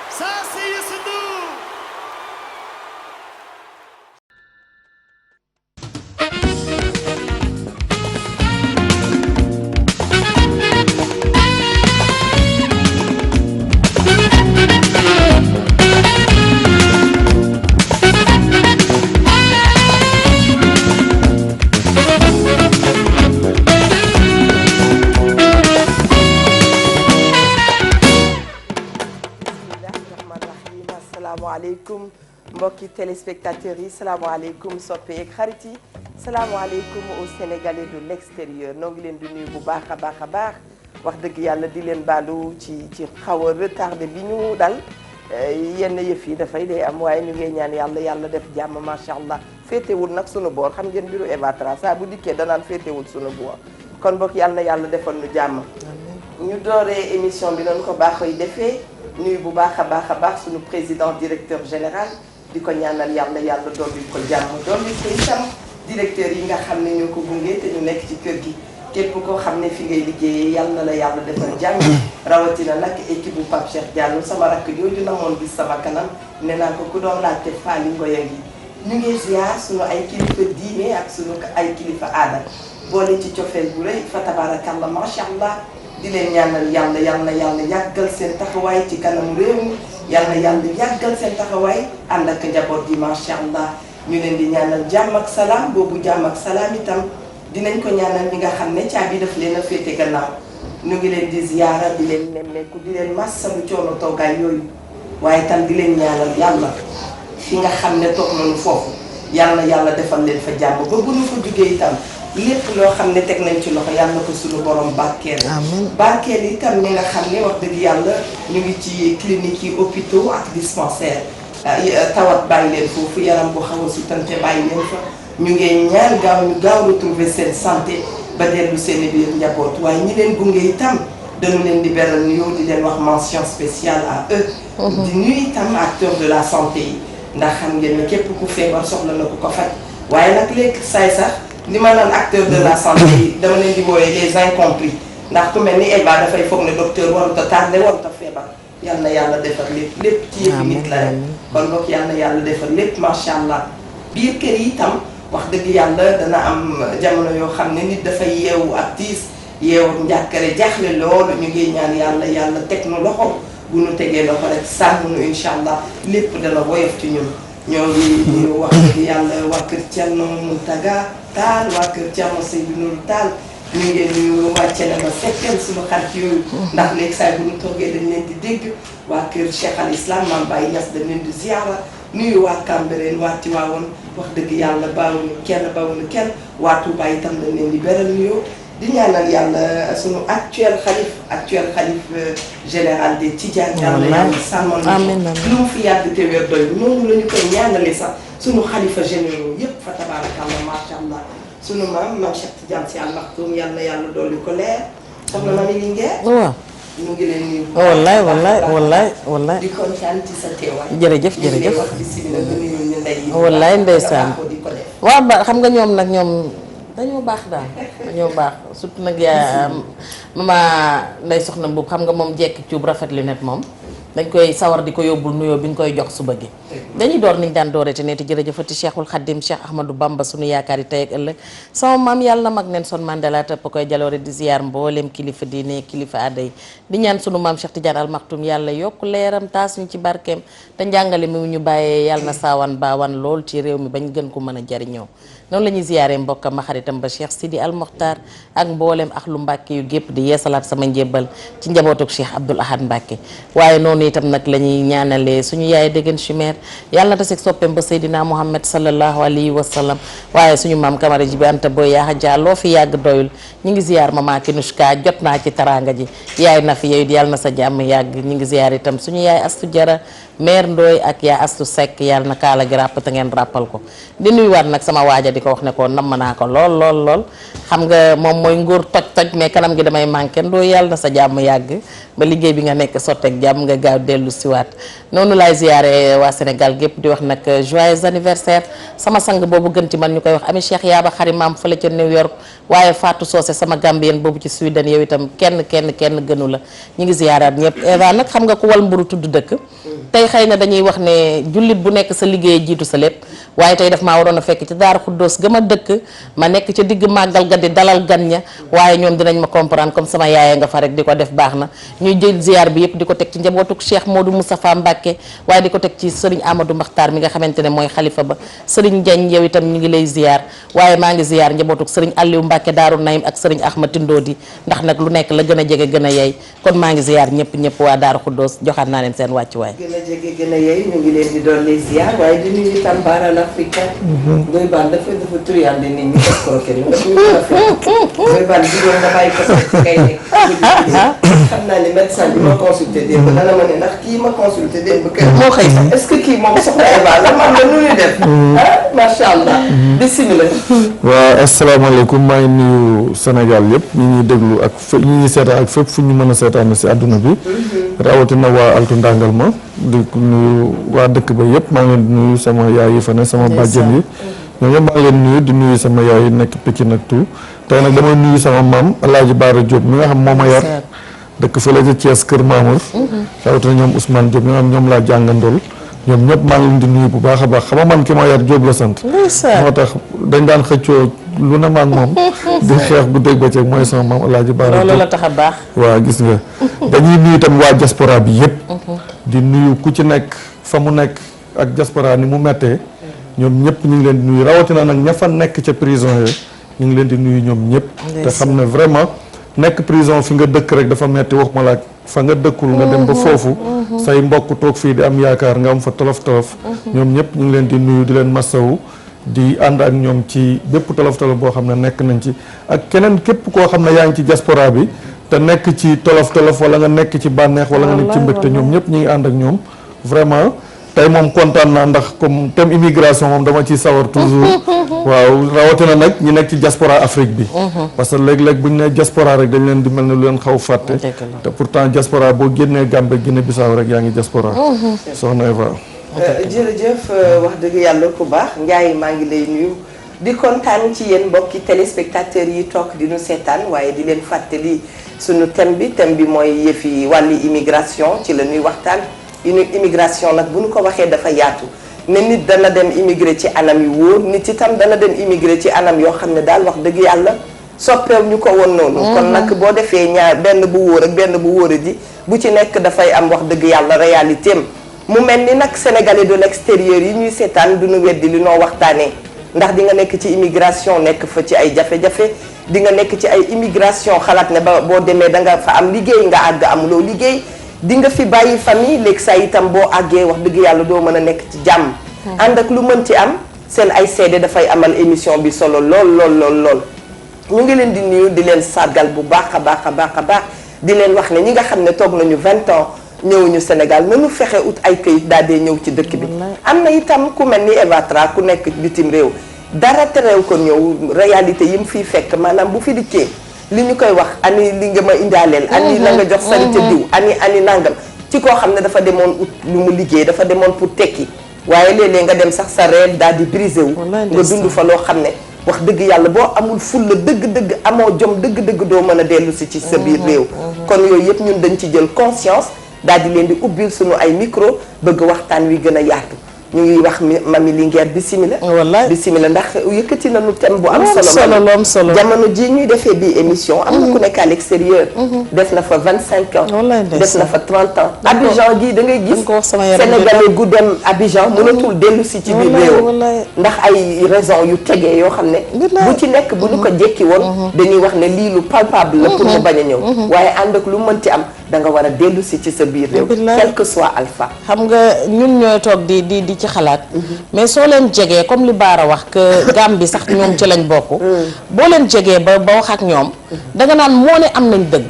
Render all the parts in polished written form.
Ça, c'est Youssou Ndour. salaamaaleykum mbokki téléspectateurs yi salaamaaleykum soppe ak xarit yi salaamaaleykum aux Sénégalais de l'extérieur noo ngi leen di nuyu bu baax a baax a baax wax dëgg yàlla di leen baalu ci xaw a retardé bi ñu dal yenn yëf yi dafay day am waaye ñu ngi ñaan yàlla def jàmm macha allah féetewul nag sunu boor xam ngeen mbiru Eva Tra saa bu dikkee danaan féetewul sunu boor kon bokk yàlla defal nu jàmm. ñu dooree émission bi noonu ko baaxoy defee. nuyu bu baax a baax suñu président directeur général di ko ñaanal yàlla dolli ko jàmm dolli ko itam directeur yi nga xam ne ñoo ko gunge te ñu nekk ci kër gi képp koo xam ne fi ngay liggéeyee yàlla na la yàlla defal jàmm rawatina nag équipe bu Pape Cheikh Diallo sama rakk jooju namoon gis sama kanam ne naa ko ku doon laajte Faly Ngoye ngi ñu ngi ziar suñu ay kilifa diine ak suñu ay kilifa aada boole ci cofeel bu rëy fa tabarakallah macha allah di leen ñaanal yàlla yàggal seen taxawaay ci kanamu réew mi yàlla yàggal seen taxawaay ànd ak njaboot gi macha allah ñu leen di ñaanal jàmm ak salaam boobu jàmm ak salaam itam dinañ ko ñaanal ñi nga xam ne caabi daf leen a féete gannaaw ñu ngi leen di ziyaara di leen nemmeeku di leen massalu coono toogaay yooyu waaye itam di leen ñaanal yàlla fi nga xam ne toog nañu foofu yàlla defal leen fa jàmm ba bu ñu fa jugee itam lépp loo xam ne teg nañ ci loxo yàlla na ko suñu borom barkeel. amiin barkeel itam ñi nga xam ne wax dëgg yàlla ñu ngi ci clinique yi hôpitaux ak dispensaire tawat bàyyi leen foofu yaram bu xaw a sutante bàyyi leen fa ñu ngi ñaan gaaw retrouver seen santé ba dellu seen biir njaboot waaye ñi leen gunge itam dañu leen di beral nuyoo di leen wax mention spéciale à eux. di nuyu itam acteurs de la santé yi ndax xam ngeen ne képp ku feebar soxla na ku ko faj waaye nag léegi saay sax. li ma naan acteur de la santé yi dama leen di wooyee les incompris ndax ku mel ni Eva dafay foog ne docteur warut a tardé warut a feebar yal na yàlla defar lépp ci yëfi nit la rek kon boog yal na yàlla defar lépp macha allah biir kër yi itam wax dëgg yàlla dana am jamono yoo xam ne nit dafay yeewu ak tiis yeewu njàkkare jaaxle loolu ñu ngi ñaan yàlla teg nu loxo bu nu tegee loxo rek sàmm nu incha allah lépp dana woyof ci ñun ñoo ngi wax dëgg yàlla waa kër Thierno Mountaga Taal waa kër Thierno Seydou Nourou Taal ñu ngi leen nuyu wàcce na ma fekkeel suñu xarit yooyu ndax léegi saa bu ñu toogee dañ leen di dégg waa kër Cheikh al Islam Mame Baye Niass dañ leen di ziara nuyu waa Cambérène waa Tivaouane wax dëgg yàlla bawuñu kenn waa Touba itam dañ leen di beral nuyoo di ñaanal yàlla suñu actuel xalif général des Tidianes yàlla sàmmal lu mu fi yàgg te wér doy noonu la ñu koy ñaanale sax suñu xalifa généraux yëpp fa tabarakallah macha allah suñu maam Cheikh Tidiane Sy Al Maktoum yàlla dolli ko leer soxna Mami Linguère waaw ñu ngi leen nuyu wallaay di kontaan ci sa teewaay jërëjëf wax bismillah nga nuyu ñu ndey yi wallaay ndeysaan waaw ba xam nga ñoom dañoo baax daal dañoo baax surtout nag yaa mama Ndeye Soxna Mbuub xam nga moom jekk cuub rafet lu net moom dañ koy sawar di ko yóbbul nuyoo bi ñu koy jox suba gi. dañuy door niñ daan doorete ne te jërëjëfati Cheikhul Khadim Cheikh Ahmadou Bamba sunu yaakaar yi tey ak ëllëg sama maam yàlla na mag Nelson Mandela tëpp koy jaloore di ziar mboolem kilifa diine kilifa aada yi di ñaan sunu maam Cheikh Tidiane Al Maktoum yàlla yokk leeram taas ñu ci barkeem te njàngale mi ñu bàyyee yàlla na saawan baawan lool ci réew mi bañ gën ko mën a jariñoo noonu la ñuy ziyaaree mbokkam ma xaritam ba Cheikh Sidi Al Mokhtar ak mboolem ak lu Mbàkke yu gépp di yeesalaat sama njébbal ci njabootuk Cheikh Abdoul Ahad Mbàkke waaye noonu itam nag la ñuy ñaanalee suñu yaay déggan chimère yàlla na taseeg soppeem ba Seydina Muhammad sallallahu alayhi wa sallam waaye suñu maam Kamara ji bi Anta Boy Yaaxa Dia loo fi yàgg doyul ñu ngi ziyaar mama Kinushka jot naa ci taraanga ji yaay na fi yow yàlla na sa jàmm yàgg ñu ngi ziyaar itam suñu yaay Astu Jara mère Ndoy ak yaa Astu Seck yàlla na kaala gi ràpp te ngeen ràppal ko di nuyuwaat nag sama waaja di ko wax ne ko namm naa ko lool xam nga moom mooy nguur toj mais kanam gi damay manqué Ndoy yàlla na sa jàmm yàgg ba liggéey bi nga nekk sotteeg jàmm nga gaaw dellu siwaat noonu laay ziyaare waa Sénégal gépp di wax nag joyeux anniversaire sama sang boobu gën ci man ñu koy wax ami Cheikh Yaaba Xarimaam fële ca New York waaye Fatou Socé sama Gambien boobu ci Sweden yow itam kenn gënu la ñu ngi ziyaaraat ñëpp Eva nag xam nga ku wal mburu tudd dëkk tey xëy na dañuy wax ne jullit bu nekk sa liggéey jiitu sa lépp waaye tey daf maa waroon a fekk ci Daaru Xuddoos ga ma dëkk ma nekk ca digg màggal ga di dalal gan ña waaye ñoom dinañ ma comprendre comme sama yaaya nga fa rek di ko def baax na ñuy jël ziar bi yëpp di ko teg ci njabootuk Cheikh Modou Moustapha Mbacke waaye di ko teg ci Serigne Amadou Makhtar mi nga xamante ne mooy xalifa ba Serigne Diagne yow itam ñu ngi lay ziar waaye maa ngi ziar njabootuk Serigne Aliou Mbacke Daaru Naim ak Serigne Ahmad Tindodi ndax nag lu nekk la gën a jege gën a yey kon maa ngi ziar ñëpp waa Daaru Xuddoos joxaat naa leen seen wàccuwaay. gën a jege gën a yey ñu ngi leen di doon les ziar waaye di nuyu itam Baral Africa. Ndoye Bane dafa turiyande nit ñi def croquet nga suñu Ndoye Bane jigéen nga bàyyi ko ci ngay nekk xam naa ne médecin bi ma consulté démb dana ma ne ndax kii ma consulté démb kër moo xëy sax est-ce que kii moom soxna Eva la man la nu ñu def macha allah bismillah. waaw asalaamaaleykum maa ngi nuyu Sénégal yëpp ñi ñuy déglu ak ñi ñuy seetaan ak fépp fu ñu mën a seetaan si àdduna bi rawatina waa Altu Ndàngal ma di nuyu waa dëkk ba yëpp maa ngi leen di nuyu sama yaay yi fa ne sama bàjjen yi ñoom ñëpp maa ngi leen nuyu di nuyu sama yaay yi nekk Pikine ak tout tey nag damay nuyu sama maam Alaaji Baara Diop mi nga xam moo ma yar dëkk fële ca Thiès Kër Mamour rawatina ñoom Ousmane Diop ñoo xam ñoom laa jàngandool ñoom ñëpp maa ngi leen di nuyu bu baax a baax xam nga man ki ma yar Diop la sant moo tax dañ daan xëccoo lu ne maag moom di xeex bu dégg bëccëg mooy sama maam Alaaji Baara loolu la tax a baax waaw gis nga dañuy nuyu itam waa diaspora bi yëpp di nuyu ku ci nekk fa mu nekk ak diaspora ni mu mettee ñoom ñëpp ñu ngi leen di nuyu rawatina nag ña fa nekk ca prison yi ñu ngi leen di nuyu ñoom ñëpp te xam ne vraiment nekk prison fi nga dëkk rek dafa metti wax ma la fa nga dëkkul nga dem ba foofu say mbokk toog fii di am yaakaar nga am fa tolof ñoom ñëpp ñu ngi leen di nuyu di leen masawu di ànd ak ñoom ci bépp tolof boo xam ne nekk nañ ci ak keneen képp koo xam ne yaa ngi ci diaspora bi te nekk ci tolof wala nga nekk ci bànneex wala nga nekk ci mbégte ñoom ñëpp ñu ngi ànd ak ñoom vraiment tey moom kontaan naa ndax comme thème immigration moom dama ciy sawar toujours waaw rawatina nag ñi nekk ci diaspora Afrique bi parce que léeg-léeg bu ñu nee diaspora rek dañ leen di mel ne lu leen xaw fàtte te pourtant diaspora boo génnee Gambie Guinée Bissau rek yaa ngi diaspora soxna Eva jërëjëf wax dëgg yàlla ku baax Ndiaye maa ngi lay nuyu di kontaan ci yéen mbokki téléspectateurs yi toog di nu seetaan waaye di leen fàttali sunu thème bi mooy yëfi wàllu immigration ci la ñuy waxtaan immigration nag bu ñu ko waxee dafa yaatu ne nit dana dem immigré ci anam yu wóor nit itam dana dem immigré ci anam yoo xam ne daal wax dëgg yàlla soppeew ñu ko woon noonu kon nag boo defee ñaar benn bu wóor ak benn bu wóor ji bu ci nekk dafay am wax dëgg yàlla réalité am mu mel ni nag sénégalais de l'extérieur yi ñuy seetaan du ñu weddi li noo waxtaanee ndax di nga nekk ci immigration nekk fa ci ay jafe-jafe di nga nekk ci ay immigration xalaat ne ba boo demee da nga fa am liggéey nga àgg amuloo liggéey di nga fi bàyyi famille léegi saa itam boo àggee wax dëgg yàlla doo mën a nekk ci jàmm ànd ak lu mën ci am seen ay seede dafay amal émission bi solo lool ñu ngi leen di nuyu di leen sargal bu baax a baax di leen wax ne ñi nga xam ne toog nañu 20 ans ñëwuñu Sénégal nañu fexe ut ay këyit daal dee ñëw ci dëkk bi am na itam ku mel ni Eva Tra ku nekk bitim réew dara terew ko ñëw réalité yi mu fiy fekk maanaam bu fi dikkee li ñu koy wax ani li nga ma indaaleel ani la nga jox sari ca diw ani nangam ci koo xam ne dafa demoon ut lu mu liggéey dafa demoon pour tekki waaye léeg-léeg nga dem sax sa rêve daal di brisé wu nga dund fa loo xam ne wax dëgg yàlla boo amul fulla dëgg-dëgg amoo jom dëgg-dëgg doo mën a dellu si ci sa biir réew kon yooyu yëpp ñun dañ ci jël conscience daal di leen di ubbil suñu ay micro bëgg waxtaan wi gën a yaatu ñu ngi wax Mami Linguère bisimila wallaay bisimila ndax yëkkati nañu thème bu am solo jamono ji ñuy defee bi émission am na ku nekk à l'extérieur def na fa 25 ans def na fa 30 ans Abidjan gi da ngay gis sénégalais gu dem Abidjan mënatul dellu si ci biir réew ndax ay raison yu tegee yoo xam ne bu ci nekk bu ñu ko jekki woon dañuy wax ne lii lu palpable la pour mu bañ a ñëw waaye ànd ak lu mënti am da nga war a dellu si ci sa biir réew quel que soit alpha xam nga ñun ñooy toog di ci xalaat mais soo leen jegee comme li Baara wax que Gambie sax ñoom ci lañ bokk boo leen jegee ba wax ak ñoom danga naan moo ne am nañ dëgg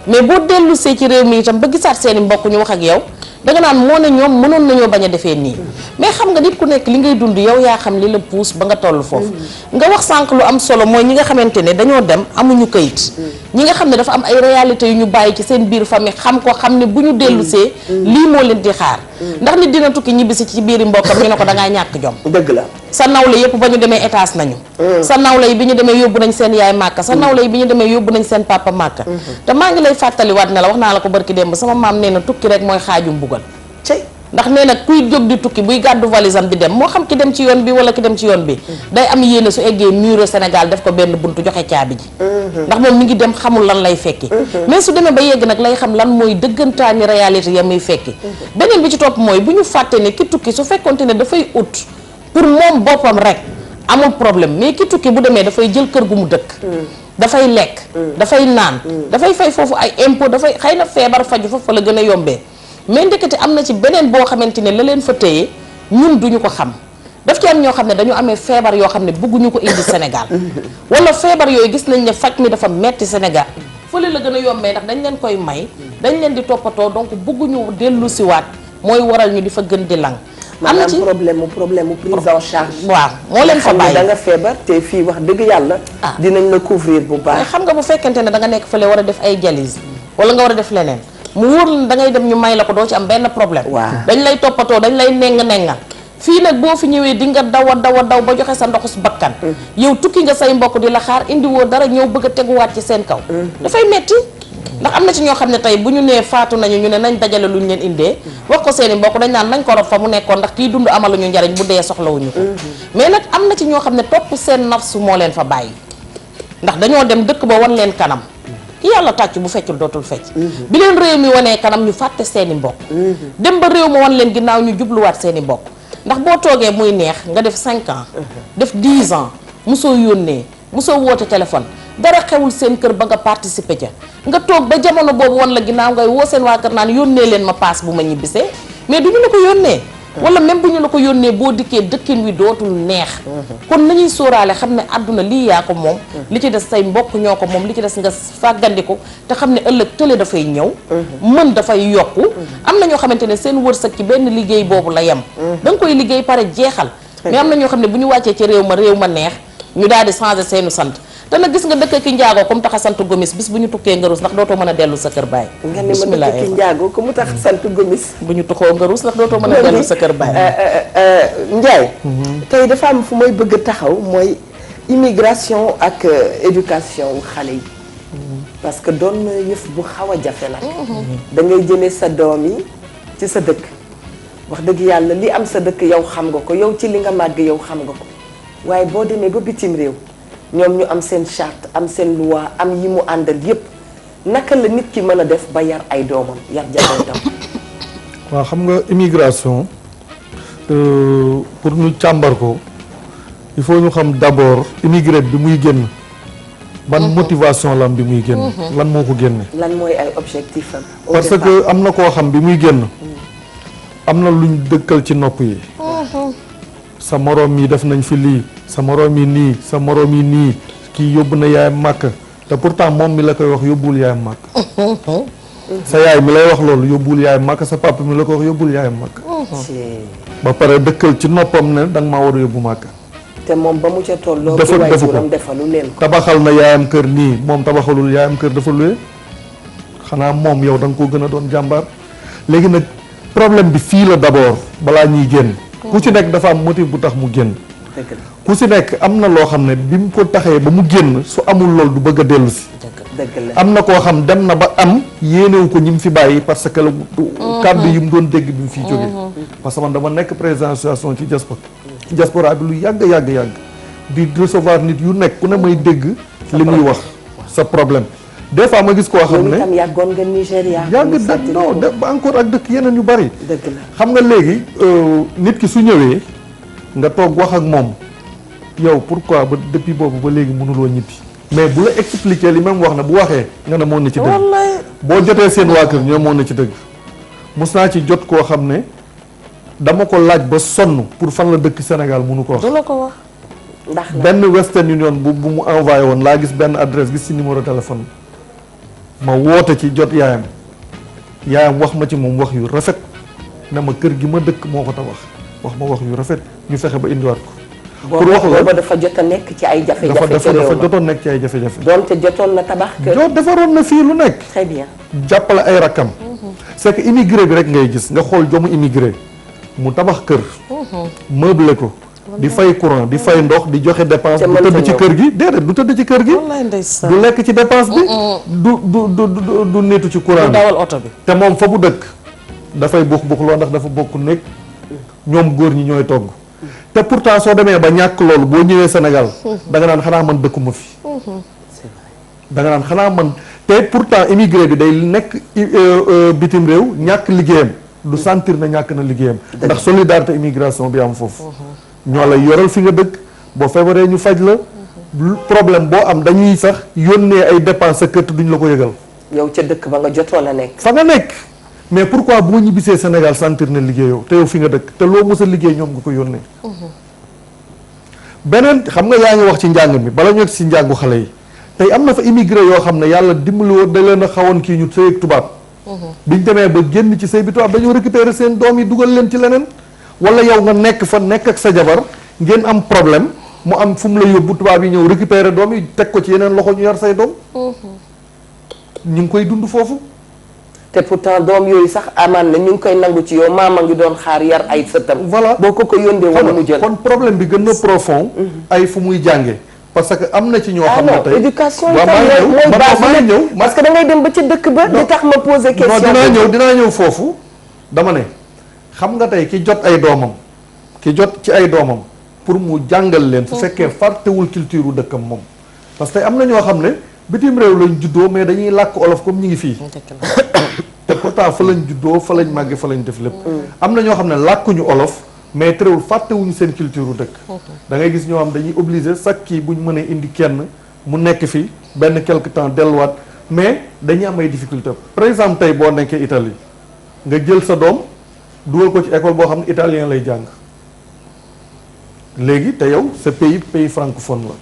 mais boo dellu see ci réew mi itam ba gisaat seeni mbokk ñu wax ak yow danga naan moo ne ñoom mënoon nañoo bañ a defee nii mais xam nga nit ku nekk li ngay dund yow yaa xam li la puus ba nga toll foofu nga wax sànq lu am solo mooy ñi nga xamante ne dañoo dem amuñu këyit ñi nga xam ne dafa am ay réalités yu ñu bàyyi ci seen biir famille xam ko xam ne bu ñu dellusee lii moo leen di xaar ndax nit dina tukki ñibbisi ci biiri mbokkam ñu ne ko dangaa ñàkk jom dëgg la sa nawle yëpp ba ñu demee étage nañu sa nawle yi bi ñu demee yóbbu nañ seen yaay màkka sa nawle yi bi ñu demee yóbbu nañ seen papa màkka te maa ngi lay fàttaliwaat ne la wax naa la ko barki démb sama maam nee na tukki rek mooy xaaju mbugal ndax nee na kuy jóg di tukki buy gàddu valise am di dem moo xam ki dem ci yoon bi wala ki dem ci yoon bi day am yéene su eggee mur Sénégal def ko benn buntu joxe caabi ji ndax moom mi ngi dem xamul lan lay fekki mais su demee ba yegg nag lay xam lan mooy dëggantaani réalité ya muy fekki beneen bi ci topp mooy bu ñu fàtte ne ki tukki su fekkonte ne dafay ut pour moom boppam rek amul problème mais ki tukki bu demee dafay jël kër gu mu dëkk dafay lekk dafay naan dafay fay foofu ay impôt dafay xëy na feebar faju foofu fa la gën a yombee mais ndekete am na ci beneen boo xamante ne la leen fa téye ñun duñu ko xam daf ci am ñoo xam ne dañu amee feebar yoo xam ne bëgguñu ko indi Sénégal wala feebar yooyu gis nañ ne faj mi dafa metti Sénégal fële la gën a yombee ndax dañ leen koy may dañ leen di toppatoo donc bëgguñu dellu siwaat mooy waral ñu di fa gën di lang am na ci problème mu prise en charge waaw moo leen fa bàyyi da nga feebar te fii wax dëgg yàlla dinañ la couvrir bu baax xam nga bu fekkente ne da nga nekk fële war a def ay dialyse wala nga war a def leneen mu wóor la da ngay dem ñu may la ko doo ci am benn problème dañ lay toppatoo dañ lay nengal fii nag boo fi ñëwee di nga daw ba joxe sa ndoxus bakkan yow tukki nga say mbokk di la xaar indi woo dara ñëw bëgg a teguwaat ci seen kaw dafay metti ndax am na ci ñoo xam ne tey bu ñu nee faatu nañu ñu ne nañ dajale luñ leen indee wax ko seeni mbokk dañ naan nañ ko rob fa mu nekkoon ndax kii dund amaluñu njariñ bu dee soxlawuñu ko mais nag am na ci ñoo xam ne topp seen nafsu moo leen fa bàyyi ndax dañoo dem dëkk ba wan leen kanam ki yàlla tàcc bu feccul dootul fecc bi leen réew mi wanee kanam ñu fàtte seeni mbokk dem ba réew ma wan leen ginnaaw ñu jubluwaat seeni mbokk ndax boo toogee muy neex nga def 5 ans def 10 ans mosoo yónnee mosoo woote téléphone dara xewul seen kër ba nga participer ca nga toog ba jamono boobu wan la ginnaaw ngay woo seen waa kër naan yónnee leen ma paas bu ma ñibbisee mais du ñu la ko yónnee wala même bu ñu la ko yónnee boo dikkee dëkkin wi dootul neex kon nañuy sóoraale xam ne àdduna lii yaa ko moom li ci des say mbokk ñoo ko moom li ci des nga fàggandiku te xam ne ëllëg tële dafay ñëw mën dafay yokku am na ñoo xamante ne seen wërsëg ci benn liggéey boobu la yem da nga koy liggéey pare jeexal mais am na ñoo xam ne bu ñu wàccee ci réew ma neex ñu daal di changer seenu sant te nag gis nga dëkk ki njaago comme tax a sant gomis bis bu ñu tukkee nga ruus ndax dootoo mën a dellu sa kër baay nga ne ma dëkk ki njaago comme tax sant gomis bu ñu tuxoo nga ruus ndax dootoo mën a dellu sa kër baay Ndiaye tey dafa am fu may bëgg a taxaw mooy immigration ak éducation xale yi parce que doon na yëf bu xaw a jafe nag da ngay jëlee sa doom yi ci sa dëkk wax dëgg yàlla li am sa dëkk yow xam nga ko yow ci li nga màgg yow xam nga ko waaye boo demee ba bitim réew ñoom ñu am seen charte am seen loi am yi mu àndal yépp naka la nit ki mën a def ba yar ay doomam yar jabootam. waaw xam nga immigration pour ñu càmbar ko il faut ñu xam d'abord immigré bi muy génn ban motivation la am bi muy génn lan moo ko génne lan mooy ay objectif am parce que am na koo xam bi muy génn am na luñ dëkkal ci nopp yi sa moroom yi def nañ fi lii sa moroom yi nii sa moroom yi nii kii yóbbu na yaayam màkk te pourtant moom mi la koy wax yóbbuwul yaayam màkk sa yaay mi lay wax loolu yóbbuwul yaayam màkk sa papa mi la ko wax yóbbuwul yaayam màkk ba pare dëkkal ci noppam ne danga maa war a yóbbu màkk te moom ba mu ca tolloo defu ko defalu leen ko tabaxal na yaayam kër nii moom tabaxalul yaayam kër dafa luye xanaa moom yow da nga koo gën a doon jàmbaar léegi nag problème bi fii la d'abord balaa ñuy génn ku ci nekk dafa am motif bu tax mu génn ku si nekk am na loo xam ne bi mu ko taxee ba mu génn su amul lool du bëgg a dellu si dëgg la am na koo xam dem na ba am yéenewu ko ñi mu fi bàyyi parce que kàddu yi mu doon dégg bi mu fiy jógee parce que man dama nekk président association ci diaspora bi lu yàgg di recevoir nit yu nekk ku ne may dégg li muy wax sa problème des fois ma gis koo xam ne itam yàggoon nga Nigéria yàgg dëkk non ba encore ak dëkk yeneen yu bari dëgg la xam nga léegi nit ki su ñëwee nga toog wax ak moom yow pourquoi ba depuis boobu ba léegi mënuloo ñibbi mais bu la expliquer li même wax na bu waxee nga ne moo na ci dëgg boo jotee seen waa kër ñoom moo na ci dëgg mos naa ci jot koo xam ne dama ko laaj ba sonn pour fan la dëkk Sénégal mënu ko wax du la ko wax ndax la benn Western Union bu mu envoyé woon laa gis benn adresse gis ci numéro téléphone ma woote ci jot yaayam wax ma ci moom wax yu rafet ne ma kër gi ma dëkk moo ko tabax wax ma wax yu rafet ñu fexe ba indiwaat ko pour wax la booba dafa jot a nekk ci ay jafe-jafe dafa jotoon nekk ci ay jafe-jafe doonte jotoon na tabax kër defaroon na fii lu nekk très bien jàppale ay rakkam c'est que immigré bi rek ngay gis nga xool jomu immigré mu tabax kër meublé ko di fay courant di fay ndox di joxe dépense du tëdd ci kër gi déedéet du tëdd ci kër gi du lekk ci dépense bi du nitu ci courant bi dawal oto bi te moom fa bu dëkk dafay bux loo ndax dafa bokk nekk ñoom góor ñi ñooy togg te pourtant soo demee ba ñàkk loolu boo ñëwee Sénégal da nga naan xanaa man dëkkuma fi da nga naan xanaa man te pourtant immigré bi day nekk bitim réew ñàkk liggéeyam du sentir na ñàkk na liggéeyam ndax solidarité immigration bi am foofu ñoo lay yoral fi nga dëkk boo feebaree ñu faj la problème boo am dañuy sax yónnee ay dépenses sa kër duñ la ko yëgal yow ca dëkk ba nga jotoon a nekk fa nga nekk mais pourquoi boo ñibbisee Sénégal sentir na liggéeyoo te yow fi nga dëkk te loo mës a liggéey ñoom nga ko yónnee beneen xam nga yaa ngi wax ci njàng mi bala ñu egg si njàngu xale yi tey am na fa immigré yoo xam ne yàlla dimbali woon da leen a xawoon kii ñu sëy ak tubaab biñ demee ba génn ci sëy bi tubaab dañoo récupérer seen doom yi dugal leen ci leneen wala yow nga nekk fa nekk ak sa jabar ngeen am problème mu am fu mu la yóbbu tubaab yi ñëw récupérer doom yi teg ko ci yeneen loxo ñu yar say doom ñu ngi koy dund foofu te pourtant doom yooyu sax amaan na ñu ngi koy nangu ci yow maama ngi doon xaar yar ay sëtam voilà boo ko yóndee wala mu jël kon problème bi gën na profond ay fu muy jànge parce que am na ci ñoo xam ne tey éducation waaw maa ngi ñëw parce que da ngay dem ba ci dëkk ba di tax ma poser question non dinaa ñëw foofu dama ne xam nga tey ki jot ay doomam ki jot ci ay doomam pour mu jàngal leen su fekkee fàttewul culture u dëkkam moom parce que am na ñoo xam ne bitim réew lañ juddoo mais dañuy làkk olof comme ñi ngi fii te pourtant fa lañ juddoo fa lañ màggee fa lañ def lépp am na ñoo xam ne làkkuñu olof mais terewul fàttewuñu seen culture u dëkk da ngay gis ñoo xam dañuy obligé chaque kii buñ mënee indi kenn mu nekk fi benn quelque temps delluwaat mais dañuy am ay difficulté par exemple tey boo nekkee Italie nga jël sa doom dugal ko ci école boo xam ne italien lay jàng léegi te yow sa pays francophone la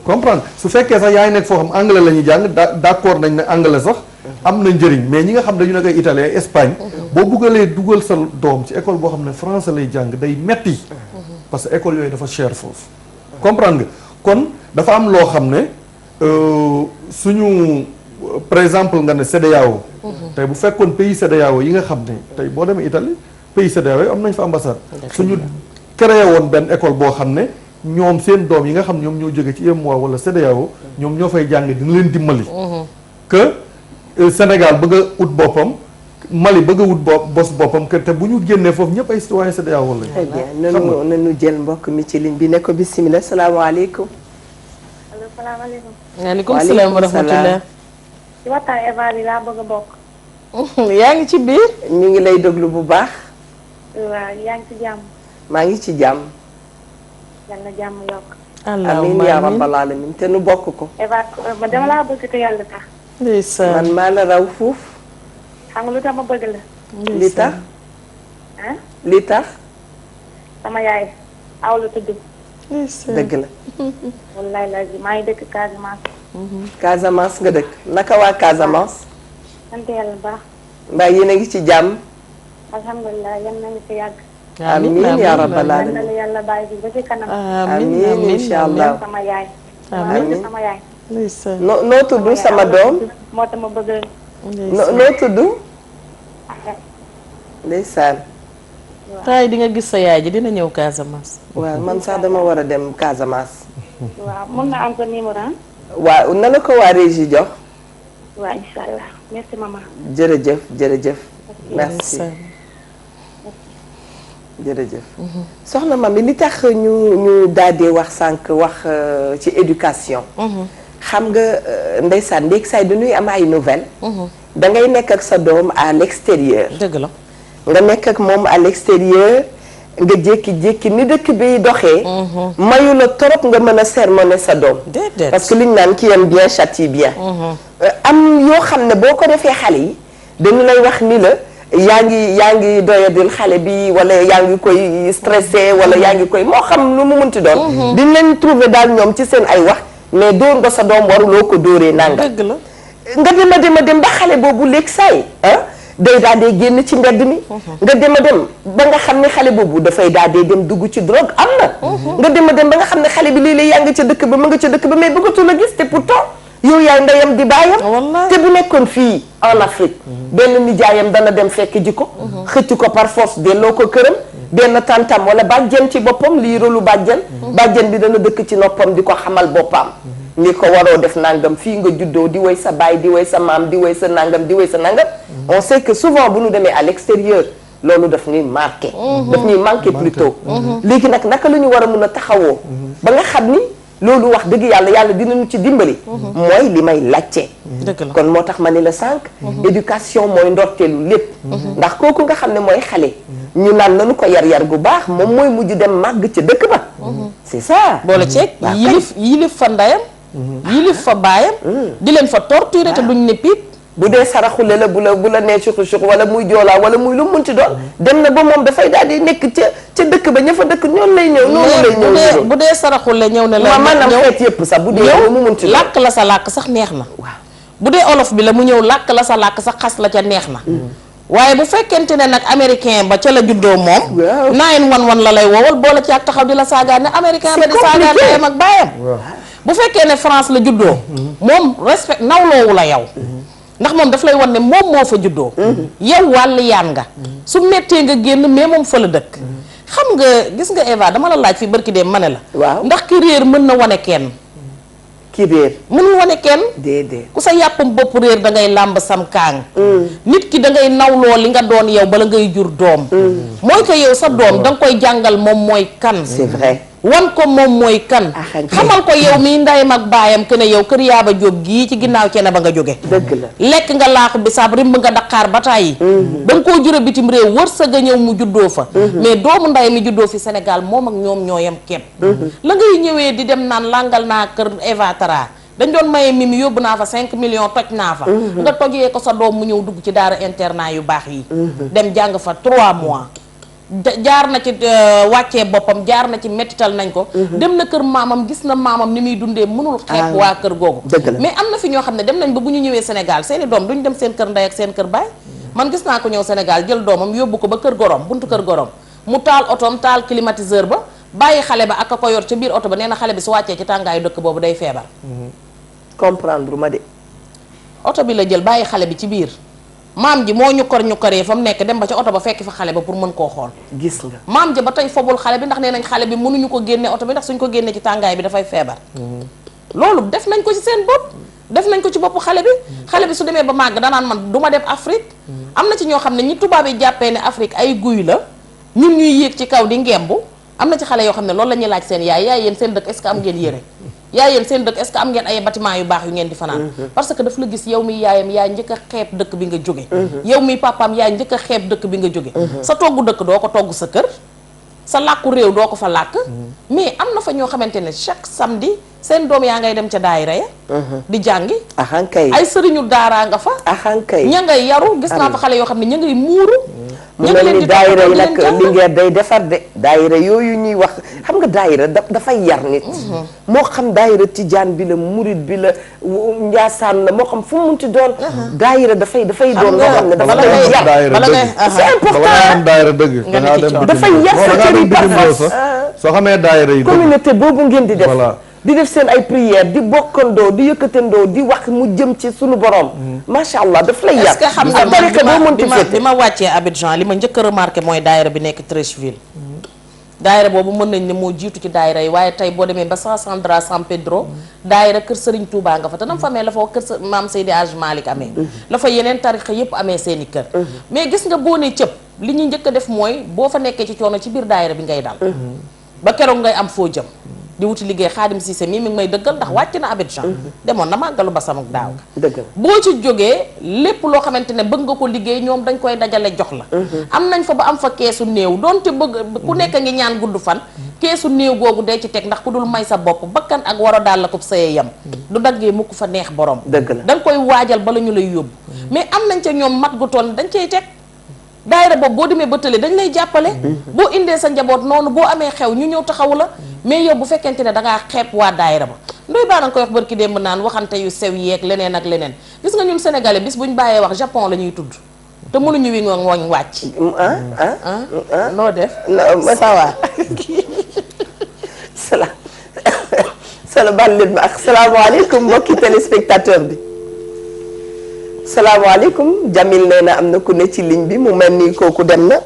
comprendre su fekkee sax yaa ngi nekk foo xam anglais la ñuy jàng d'accord nañ ne anglais sax am na njëriñ mais ñi nga xam dañu nekk ay italien Espagne boo buggalee dugal sa doom ci école boo xam ne français lay jàng day metti parce que école yooyu dafa cher foofu comprendre nga kon dafa am loo xam ne suñu par exemple nga ne CEDEAO tey bu fekkoon pays CEDEAO yi nga xam ne tey boo demee Italie pays CEDEAO yi am nañ fa ambassade suñu créé woon benn école boo xam ne ñoom seen doom yi nga xam ñoom ñoo jóge ci UEMOA wala CEDEAO ñoom ñoo fay jàng dina leen dimbali que Sénégal bëgg a ut boppam Mali bëgg a wut bos boppam que te bu ñu génnee foofu ñëpp ay citoyen CEDEAO lañ très bien nanu jël mbokk mi ci ligne bi ne ko bismillah salaamaaleykum allo salaamaaleykum. waaleykum salaam wa rahmatulah. ci waxtaan Eva bi laa bëgg a bokk. yaa ngi ci biir. ñu ngi lay déglu bu baax. waaw yaa ngi ci jàmm. maa ngi ci jàmm. yal na jàmm yokk. amiin yaa rabbal alamin te nu bokk ko. Eva dama laa bëgg te yàlla tax. ndeysaan man maa la raw fuuf. xam nga lu tax ma bëgg la. li tax. ah. li tax. sama yaay aw la tudd. dëgg la. wallaay la maa ngi dëkk Casamance. Casamance nga dëkk naka waa Casamance. sant yàlla bu baax. mbaa yéen a ngi ci jàmm. alhamdulilah yan na ngi fi yàgg. amiin yaa rabbal alamin. yal na yàlla bàyyi fi ba ci kanam. amiin incha allah. sama yaay. amiin sama yaay. noo tudd sama doom. moo tax ma bëgg noo tudd. ndeysaan. taay di nga gis sa yaay ji dina ñëw Casamance. waaw man sax dama war a dem Casamance. waaw mun na am sa numéro. waaw na la ko waa Régie jox. waaw incha allah merci maman. jërëjëf jërëjëf. merci jërëjëf. soxna Mamy li tax ñu daal di wax sànq wax ci éducation. xam nga ndeysaan léegi saa yi dañuy am ay nouvelles. da ngay nekk ak sa doom à l'extérieur. dëgg la. nga nekk ak moom à l'extérieur nga jékki-jékki ni dëkk bi doxee. mayu la trop nga mën a sermonner sa doom. déedéet parce que liñ naan qui aime bien châtie bien. am yoo xam ne boo ko defee xale yi dañu lay wax ni la yaa ngi doyadil xale bi wala yaa ngi koy stressé wala yaa ngi koy moo xam lu mu munti doon. diñ leen trouver daal ñoom ci seen ay wax mais dóor nga sa doom waruloo ko dóoree nanga. dëgg la. nga dem ba xale boobu léegi saay day daal dee génn ci mbedd mi. nga dem ba nga xam ne xale boobu dafay daal dee dem dugg ci drogue am na. nga dem ba nga xam ne xale bi léeg-léeg yaa ngi ca dëkk ba ma nga ca dëkk ba mais bëggatul a gis te pourtant yow yaay ndeyam di baayam. te bu nekkoon fii en Afrique. benn nijaayam dana dem fekk ji ko. xëcc ko par force delloo ko këram. benn tantam wala bàjjen ci boppam lii rôlu bàjjen. bàjjen bi dana dëkk ci noppam di ko xamal boppam. ni ko waroo def nangam fii nga juddoo di woy sa baay di woy sa maam di woy sa nangam di woy sa nangam. on sait que souvent bu ñu demee à l'extérieur loolu daf ñuy marqué. daf ñuy manqué plutôt. léegi nag naka la ñu war a mun a taxawoo. ba nga xam ni loolu wax dëgg yàlla dinañu ci dimbali. mooy li may laajte. dëgg la kon moo tax ma ni la sànq. éducation mooy ndorteelu lépp. ndax kooku nga xam ne mooy xale. ñu naan nañu ko yar gu baax moom mooy mujj dem màgg ca dëkk ba. c'est ça. boole ceeb yilif fa ndayam. yilif fa baayam. di leen fa torturer te duñ ne piip. bu dee saraxule la bu la nee suq wala muy joolaa wala muy lu munti doon dem na ba moom dafay daal di nekk ca dëkk ba ña fa dëkk ñoom lay ñëw. noonu lay ñëw bu dee saraxule ñëw ne la. maanaam xeet yëpp sax bu dee lu mu munti doon làkk la sa làkk sax neex na. waaw bu dee olof bi la mu ñëw làkk la sa làkk sax xas la ca neex na. waaye bu fekkente ne nag américain ba ca la juddoo moom. waaw 911 la lay woowal boole ci ak taxaw di la saagaan ne américain ba di saagaan ndeyam ak baayam. bu fekkee ne France la juddoo. moom respect nawloowu la yow. ndax moom daf lay wan ne moom moo fa juddoo. yow wàllu yaan nga. su méttee nga génn mais moom fa la dëkk. xam nga gis nga Eva dama la laaj fi barki dem ma ne la. waaw ndax ki réer mën na wane kenn. ki réer mënul wane kenn. déedéet ku sa yàppam bopp réer da ngay làmb sam kaang. nit ki da ngay nawloo li nga doon yow bala ngay jur doom. mooy que yow sa doom da nga koy jàngal moom mooy kan. c'est vrai. wan ko moom mooy kan. xamal ko yow miy ndeyam ak baayam que ne yow kër yaaba jóob gii ci ginnaaw cene ba nga jóge. dëgg la lekk nga laaxu bisaab rimb nga daqaar ba tàyyi. da nga koo jure bitim réew wërsëg a ñëw mu juddoo fa. mais doomu nday mi juddoo fi Sénégal moom ak ñoom ñooyam kepp. la ngay ñëwee di dem naan langal naa kër Eva Tara dañ doon maye mimi yóbbu naa fa 5 millions toj naa fa. nga tojee ko sa doom mu ñëw dugg ci daara internat yu baax yi. dem jàng fa 3 mois. jaar na ci wàccee boppam jaar na ci mettital nañ ko. dem na kër maamam gis na maamam ni muy dundee mënul xeeb waa kër googu. mais am na fi ñoo xam ne dem nañ ba bu ñu ñëwee Sénégal seeni doom duñ dem seen kër ndey ak seen kër baay. man gis naa ko ñëw Sénégal jël doomam yóbbu ko ba kër gorom buntu kër gorom mu taal otoom taal climatiseur ba bàyyi xale ba ak a ko yor ca biir oto ba nee na xale bi su wàccee ci tàngaayu dëkk boobu day feebar. comprendre ma de. oto bi la jël bàyyi xale bi ci biir. maam ji moo ñukkaree fa mu nekk dem ba ca oto ba fekk fa xale ba pour mën koo xool. gis nga maam ji ba tey fobul xale bi ndax nee nañ xale bi mënuñu ko génne oto bi ndax suñ ko génne ci tàngaay bi dafay feebar. loolu def nañ ko ci seen bopp. def nañ ko ci boppu xale bi. xale bi su demee ba màgg danaan man du ma dem Afrique. am na ci ñoo xam ne ñi tubaab yi jàppee ne Afrique ay guy la ñun ñuy yéeg ci kaw di ngembu am na ci xale yoo xam ne loolu la ñuy laaj seen yaay yéen seen dëkk est-ce que am ngeen yére yaay yéen seen dëkk est-ce que am ngeen ay bâtiment yu baax yu ngeen di fanaan. parce que daf la gis yow mi yaayam yaa njëkk a xeeb dëkk bi nga jóge. yow mi papaam yaa njëkk a xeeb dëkk bi nga jóge. sa toggu dëkk doo ko togg sa kër sa làkku réew doo ko fa làkk. mais am na fa ñoo xamante ne chaque samedi seen doom yaa ngay dem ca daayira ya di jàngi. axankay ay sëriñu daaraa nga fa. axankay ña ngay yaru gis naa fa xale yoo xam ne ña ngay muuru. mu mel ni daayira yi nag Linguère day defar de daayira yooyu ñuy wax xam nga daayira dafay yar nit. moo xam daayira tijaan bi la murit bi la njaasaan la moo xam fu mu munti doon. daayira dafay doon loo xam ne dafa lay yar c'est important daayira dëgg dafay yar sa cër yi parfois soo xamee daayira yi communauté boobu ngeen di def voilà di def seen ay prière di bokkandoo di yëkkatandoo di wax mu jëm ci sunu borom. macha allah daf lay yar. est-ce que xam nga man bi ma wàccee Abidjan li ma njëkk a remarqué mooy daayira bi nekk Treichville. daayira boobu mën nañ ne moo jiitu ci daayira yi waaye tey boo demee ba Sandra San Pedro daayira kër Serigne Touba nga fa te nam fa amee la fa kër maam Seydi Hadj Malick amee la fa yeneen tarixa yépp amee seeni kër mais gis nga boo ne cëpp li ñuy njëkk a def mooy boo fa nekkee ci coono ci biir daayira bi ngay dal ba keroog ngay am foo jëm di wuti liggéey Xaadim Cissé mii mi ngi may dëggal ndax wàcc na Abidjan demoon na màggalu basamuk daaw dëgg boo ci jógee lépp loo xamante ne bëgg nga ko liggéey ñoom dañ koy dajale jox la am nañ fa ba am fa keesu néew doonte bëgg ku nekk ngi ñaan gudd fan keesu néew googu dee ci teg ndax ku dul may sa bopp bakkan ak war a daal la ko saye yam du daggee mukk fa neex borom dëgg la da nga koy waajal bala ñu lay yóbbu mais am nañ ca ñoom mat gu toll dañ cey teg daayira boobu boo demee ba tële dañ lay jàppale boo indee sa njaboot noonu boo amee xew ñu ñëw taxawu la mais yow bu fekkente ne dangaa xeeb waa daayira ba ndoy baa nga koy wax barki démb naan waxante yu sew yeeg leneen ak leneen gis nga ñun sénégalais bis buñ bàyyee wax Japon la ñuy tudd te mënuñu wi ngooñ wàcc noo def sawa sala bal leen ma ak salaamaaleykum mbokki téléspectateur bi salaamaaleykum Jamil nee na am na ku ne ci ligne bi mu mel ni kooku dem na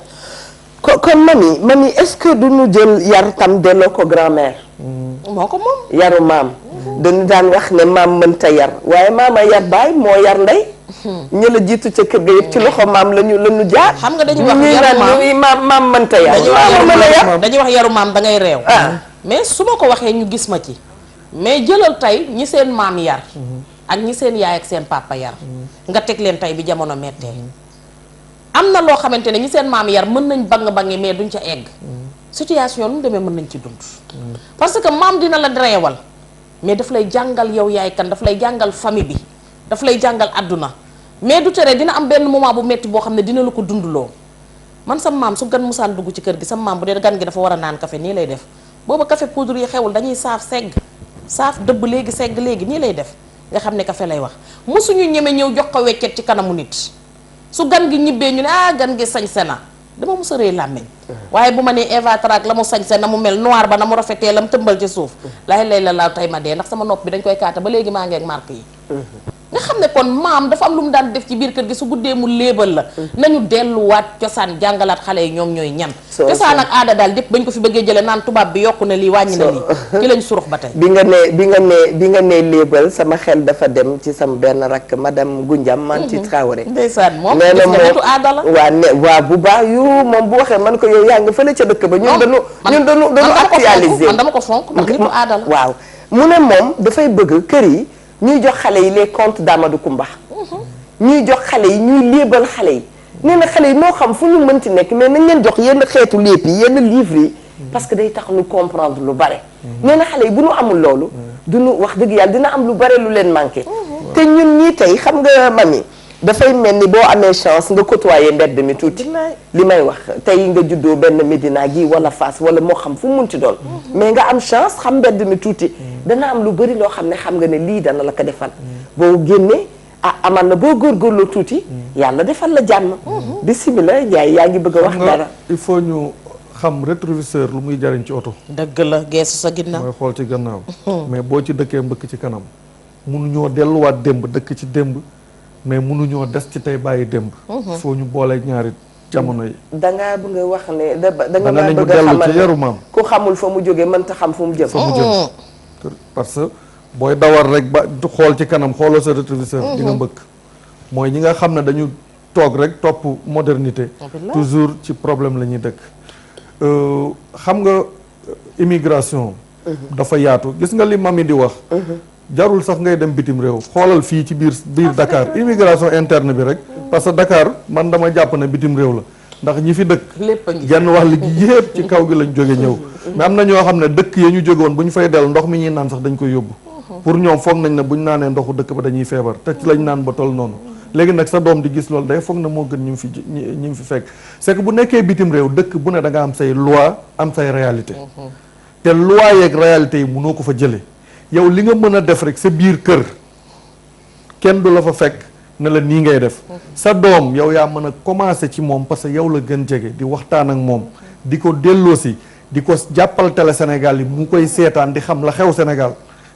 kon mami est-ce que duñu jël yar tam delloo ko grand-mère moo ko moom yaru maam dañu daan wax ne maam mënta yar waaye maama yar baay moo yar ndey ñu la jiitu ca kër ga yëpp ci loxo maam lañu jaar xam nga dañuy wax yaru maam mënta yar dañuy wax yaru maam da ngay réew mais su ma ko waxee ñu gis ma ci mais jëlal tey ñi seen maam yar ak ñi seen yaay ak seen papa yar nga teg leen tey bi jamono mettee am na loo xamante ne ñi seen maam yar mën nañ bang-bangi mais duñ ca egg situation lu mu demee mën nañ ci dund parce que maam dina la reewal mais daf lay jàngal yow yaay kan daf lay jàngal famille bi daf lay jàngal àdduna mais du tere dina am benn moment bu metti boo xam ne dina la ko dundloo man sama maam su gan musaan dugg ci kër gi sama maam bu dee gan gi dafa war a naan café nii lay def booba café poudre yi xewul dañuy saaf dëbb léegi segg léegi nii lay def nga xam ne café lay wax mosuñu ñeme ñëw jox ko weccet ci kanamu nit su gan gi ñibbee ñu ne gan gi sañse na dama mos a rëy làmmeñ waaye bu ma nee Eva Trac la mu sañse na mu mel noir ba na mu rafetee la mu tëmbal ci suuf lay la laaw tey ma dee ndax sama nopp bi dañ koy kaata ba léegi maa ngi ak marque yi nga xam ne kon maam dafa am lu mu daan def ci biir kër gi su guddee mu léebal la nañu delluwaat cosaan jàngalaat xale yi ñoom ñooy ñan cosaan ak aada daal dépp bañ ko fi bëggee jële naan tubaab bi yokku na lii wàññi na lii ci lañ surux ba tey bi nga ne léebal sama xel dafa dem ci sama benn rakk madame Goundiam Manti Traoré ndeysaan moom gis nga nitu aada la waa bu baax yu moom bu waxee man ko yow yaa nga fële ca dëkk ba ñun dañu actualiser man dama ko fonk ndax nitu aada la waaw mu ne moom dafay bëgg kër yi ñuy jox xale yi les contes d'Amadou Koumba ñuy jox xale yi ñuy léebal xale yi nee na xale yi moo xam fu ñu mënti nekk mais nañ leen jox yenn xeetu lépp yi yenn livres yi parce que day tax ñu comprendre lu bare nee na xale yi bu ñu amul loolu duñu wax dëgg yàlla dina am lu bare lu leen manqué te ñun ñii tey xam nga mami dafay mel ni boo amee chance nga côtoyer mbedd mi tuuti li may wax tey nga juddoo benn Médina gi wala Fass wala moo xam fu mu munti doon mais nga am chance xam mbedd mi tuuti dana am lu bëri loo xam ne xam nga ne lii dana la ko defal boo génnee amal na boo góorgóorloo tuuti yàlla defal la jàmm bismillah Ndiaye yaa ngi bëgg a wax dara il faut ñu xam rétroviseur lu muy jariñ ci oto dëgg la geesu sa ginnaaw mooy xool ci gannaaw mais boo ci dëkkee mbëkk ci kanam mënuñoo delluwaat démb dëkk ci démb mais mënuñoo des ci tey bàyyi démb foo ñu boole ñaari jamono yi dangaa bëgg a wax ne da nga nañu bëgg a dellu xamal ci yaru maam ku xamul fa mu jógee mënta xam fu mu jëm parce que booy dawal rek ba xool ci kanam xooloo sa rétroviseur di nga mbëkk mooy ñi nga xam ne dañu toog rek topp modernité toujours ci problème la ñuy dëkk xam nga immigration dafa yaatu gis nga li mami di wax jarul sax ngay dem bitim réew xoolal fii ci biir Dakar immigration interne bi rek parce que Dakar man dama jàpp ne bitim réew la ndax ñi fi dëkk genn wax li yépp ci kaw gi lañ jóge ñëw mais am na ñoo xam ne dëkk ya ñu jóge woon bu ñu fay dellu ndox mi ñuy naan sax dañ koy yóbbu pour ñoom foog nañ ne bu ñu naanee ndoxu dëkk ba dañuy feebar te ci lañ naan ba toll noonu léegi nag sa doom di gis loolu day foog na moo gën ñi fi fekk c'est que bu nekkee bitim réew dëkk bu ne da nga am say loi am say réalité te loi yeeg réalité yi mënoo ko fa jële yow li nga mën a def rek sa biir kër kenn du la fa fekk ne la nii ngay def sa doom yow yaa mën a commencer ci moom parce que yow la gën jege di waxtaan ak moom di ko delloosi di ko jàppal télé Sénégal yi mu koy seetaan di xam la xew Sénégal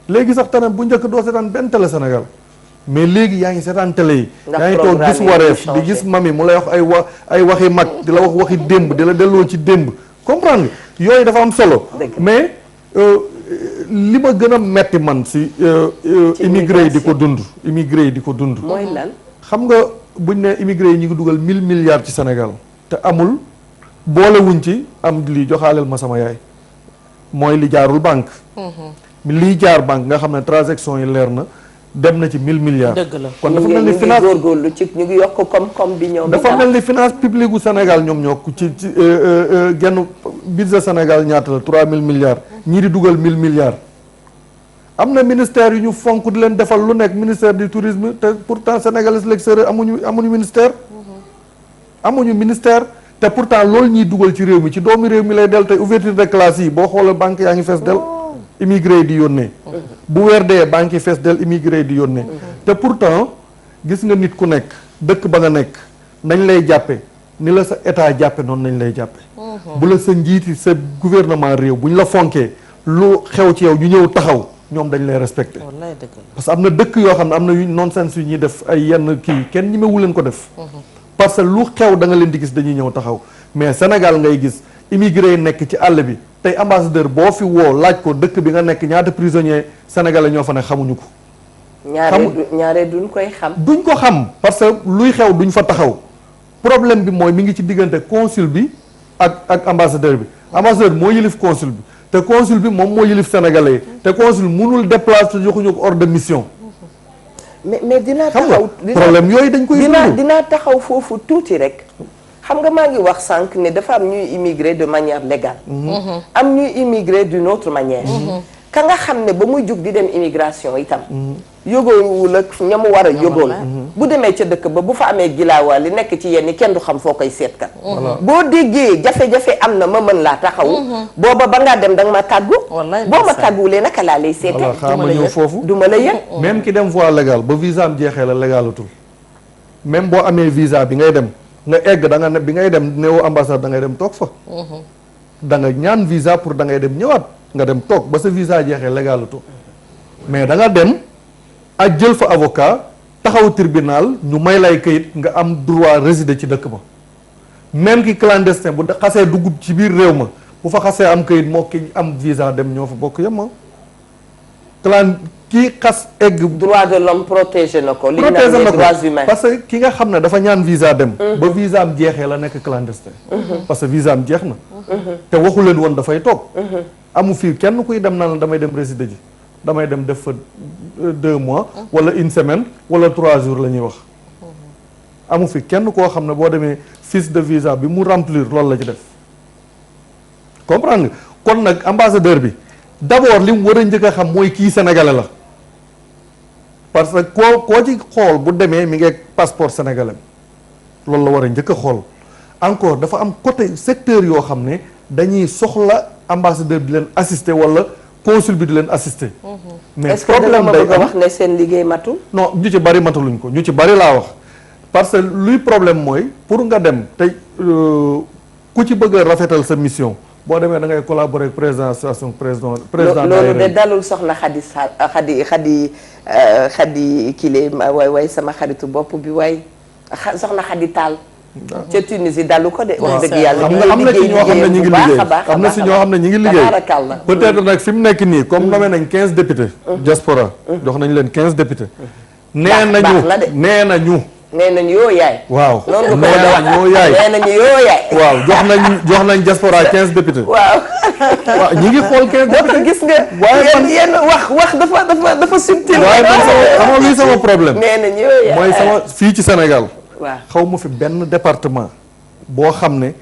léegi sax tamit bu njëkk doo seetaan benn télé Sénégal mais léegi yaa ngi seetaan télé yi yaa ngi toog gis wareef di gis mami mu lay wax ay waxi mag di la wax waxi démb di la delloo ci démb comprendre nga yooyu dafa am solo mais li ma gën a metti man si immigré yi di ko dund mooy lan xam nga buñ ne immigré yi ñu ngi dugal 1000 milliards ci Sénégal te amul boolewuñ ci am lii joxaaleel ma sama yaay mooy li jaarul banque lii jaar banque nga xam ne transaction yi leer na dem na ci 1000 milliards dëgg la kon dafa mel ni finance góorgóorlu ci ñu ngi yokk koom-koom bi ñoom dafa mel ni finance publique gu Sénégal ñoom ñoo ci genn budget Sénégal ñaata la 3000 milliards ñii di dugal 1000 milliards am na ministère yu ñu fonk di leen defal lu nekk ministère du tourisme te pourtant sénégalais l'extérieur amuñu ministère te pourtant loolu ñuy dugal ci réew mi ci doomi réew mi lay del tey ouverture de classe yi boo xoolee banque yaa ngi fees del immigré yi di yónnee bu weer dee banque yi fees del immigré yi di yónnee te pourtant gis nga nit ku nekk dëkk ba nga nekk nañ lay jàppe ni la sa état jàppe noonu nañ lay jàppe bu la sa njiiti sa gouvernement réew bu ñu la fonkee lu xew ci yow ñu ñëw taxaw ñoom dañ lay respecté parce que am na dëkk yoo xam ne am na yu nonsense yu ñuy def ay yenn kii kenn ñemewu leen ko def parce que lu xew da nga leen di gis dañuy ñëw taxaw mais Sénégal ngay gis immigré yi nekk ci àll bi tey ambassadeur boo fi woo laaj ko dëkk bi nga nekk ñaata prisonnier sénégalais ñoo fa ne xamuñu ko ñaare duñ koy xam duñ ko xam parce que luy xew duñ fa taxaw problème bi mooy mi ngi ci diggante consul bi ak ambassadeur bi ambassadeur moo yëlif consul bi te consul bi moom moo yëlif sénégalais yi te consul mënul déplacer joxuñu ko ordre de mission mais dinaa taxaw problème yooyu dañ koy dinaa taxaw foofu tuuti rek xam nga maa ngi wax sànq ne dafa am ñuy immigré de manière légale am ñuy immigré d'une autre manière ka nga xam ne ba muy jug di dem immigration itam yógoowul ak ña mu war a yógool bu demee ca dëkk ba bu fa amee gilaawaa li nekk ci yenn kenn du xam foo koy seet kat boo déggee jafe-jafe am na ma mën laa taxawu booba ba ngaa dem da nga ma tàggu boo ma tàgguwulee naka laa lay seete xaama ñëw foofu du ma la yëg même ki dem voie légale ba visa am jeexee la légalatul même boo amee visa bi ngay dem nga egg da nga ne bi ngay dem néew ambassade da ngay dem toog fa da nga ñaan visa pour da ngay dem ñëwaat nga dem toog ba sa visa jeexee légalatul mais da nga dem ak jël fa avocat taxaw tribunal ñu may lay kayit nga am droit résider ci dëkk ba même ki clandestin bu xasee dugg ci biir réew ma bu fa xasee am kayit moo ki am visa dem ñoo fa bokk yem kii xas egg droit de l'homme protégé na ko li ñu naan les droits humains parce que ki nga xam ne dafa ñaan visa dem ba visa am jeexee la nekk clandestin parce que visa am jeex na te waxu leen woon dafay toog amu fii kenn kuy dem naan la damay dem résider ji damay dem def fa 2 mois wala une semaine wala 3 jours la ñuy wax amu fi kenn koo xam ne boo demee fiche de visa bi mu remplir loolu la ci def comprendre nga kon nag ambassadeur bi d'abord li mu war a njëkk a xam mooy kii sénégalais la parce que koo ci xool bu demee mi ngi ak passeport sénégalais loolu la war a njëkk a xool encore dafa am côté secteur yoo xam ne dañuy soxla ambassadeur bi leen assister wala consul bi di leen assister. mais est-ce que problème day am wax ne seen liggéey matul. non ñu ci bari mataluñ ko ñu ci bari laa wax parce que luy problème mooy pour nga dem tey ku ci bëgg a rafetal sa mission boo demee da ngay collaborer ak président association président. loolu de dalul soxna Xadi kile waay sama xaritu bopp bi waay soxna Xadi Taal. ca Tunisie dalu ko de. wax dëgg yàlla am na ci ñoo xam ne ñu ngi liggéey am na si ñoo xam ne ñu ngi liggéey peut-être nag fi mu nekk nii comme nommé nañ 15 députés. diaspora jox nañ leen 15 députés. nee nañu yoo yaay. waaw loolu nee nañu yoo yaay. nee nañu yoo yaay. waaw jox nañ diaspora 15 députés. waaw. waaw ñi ngi xool 15 députés. gis nga. waaye man yenn wax dafa subtil. waaye man sama problème. nee nañu yoo yaay mooy sama fii ci Sénégal. waaw xaw ma fi benn département boo xam ne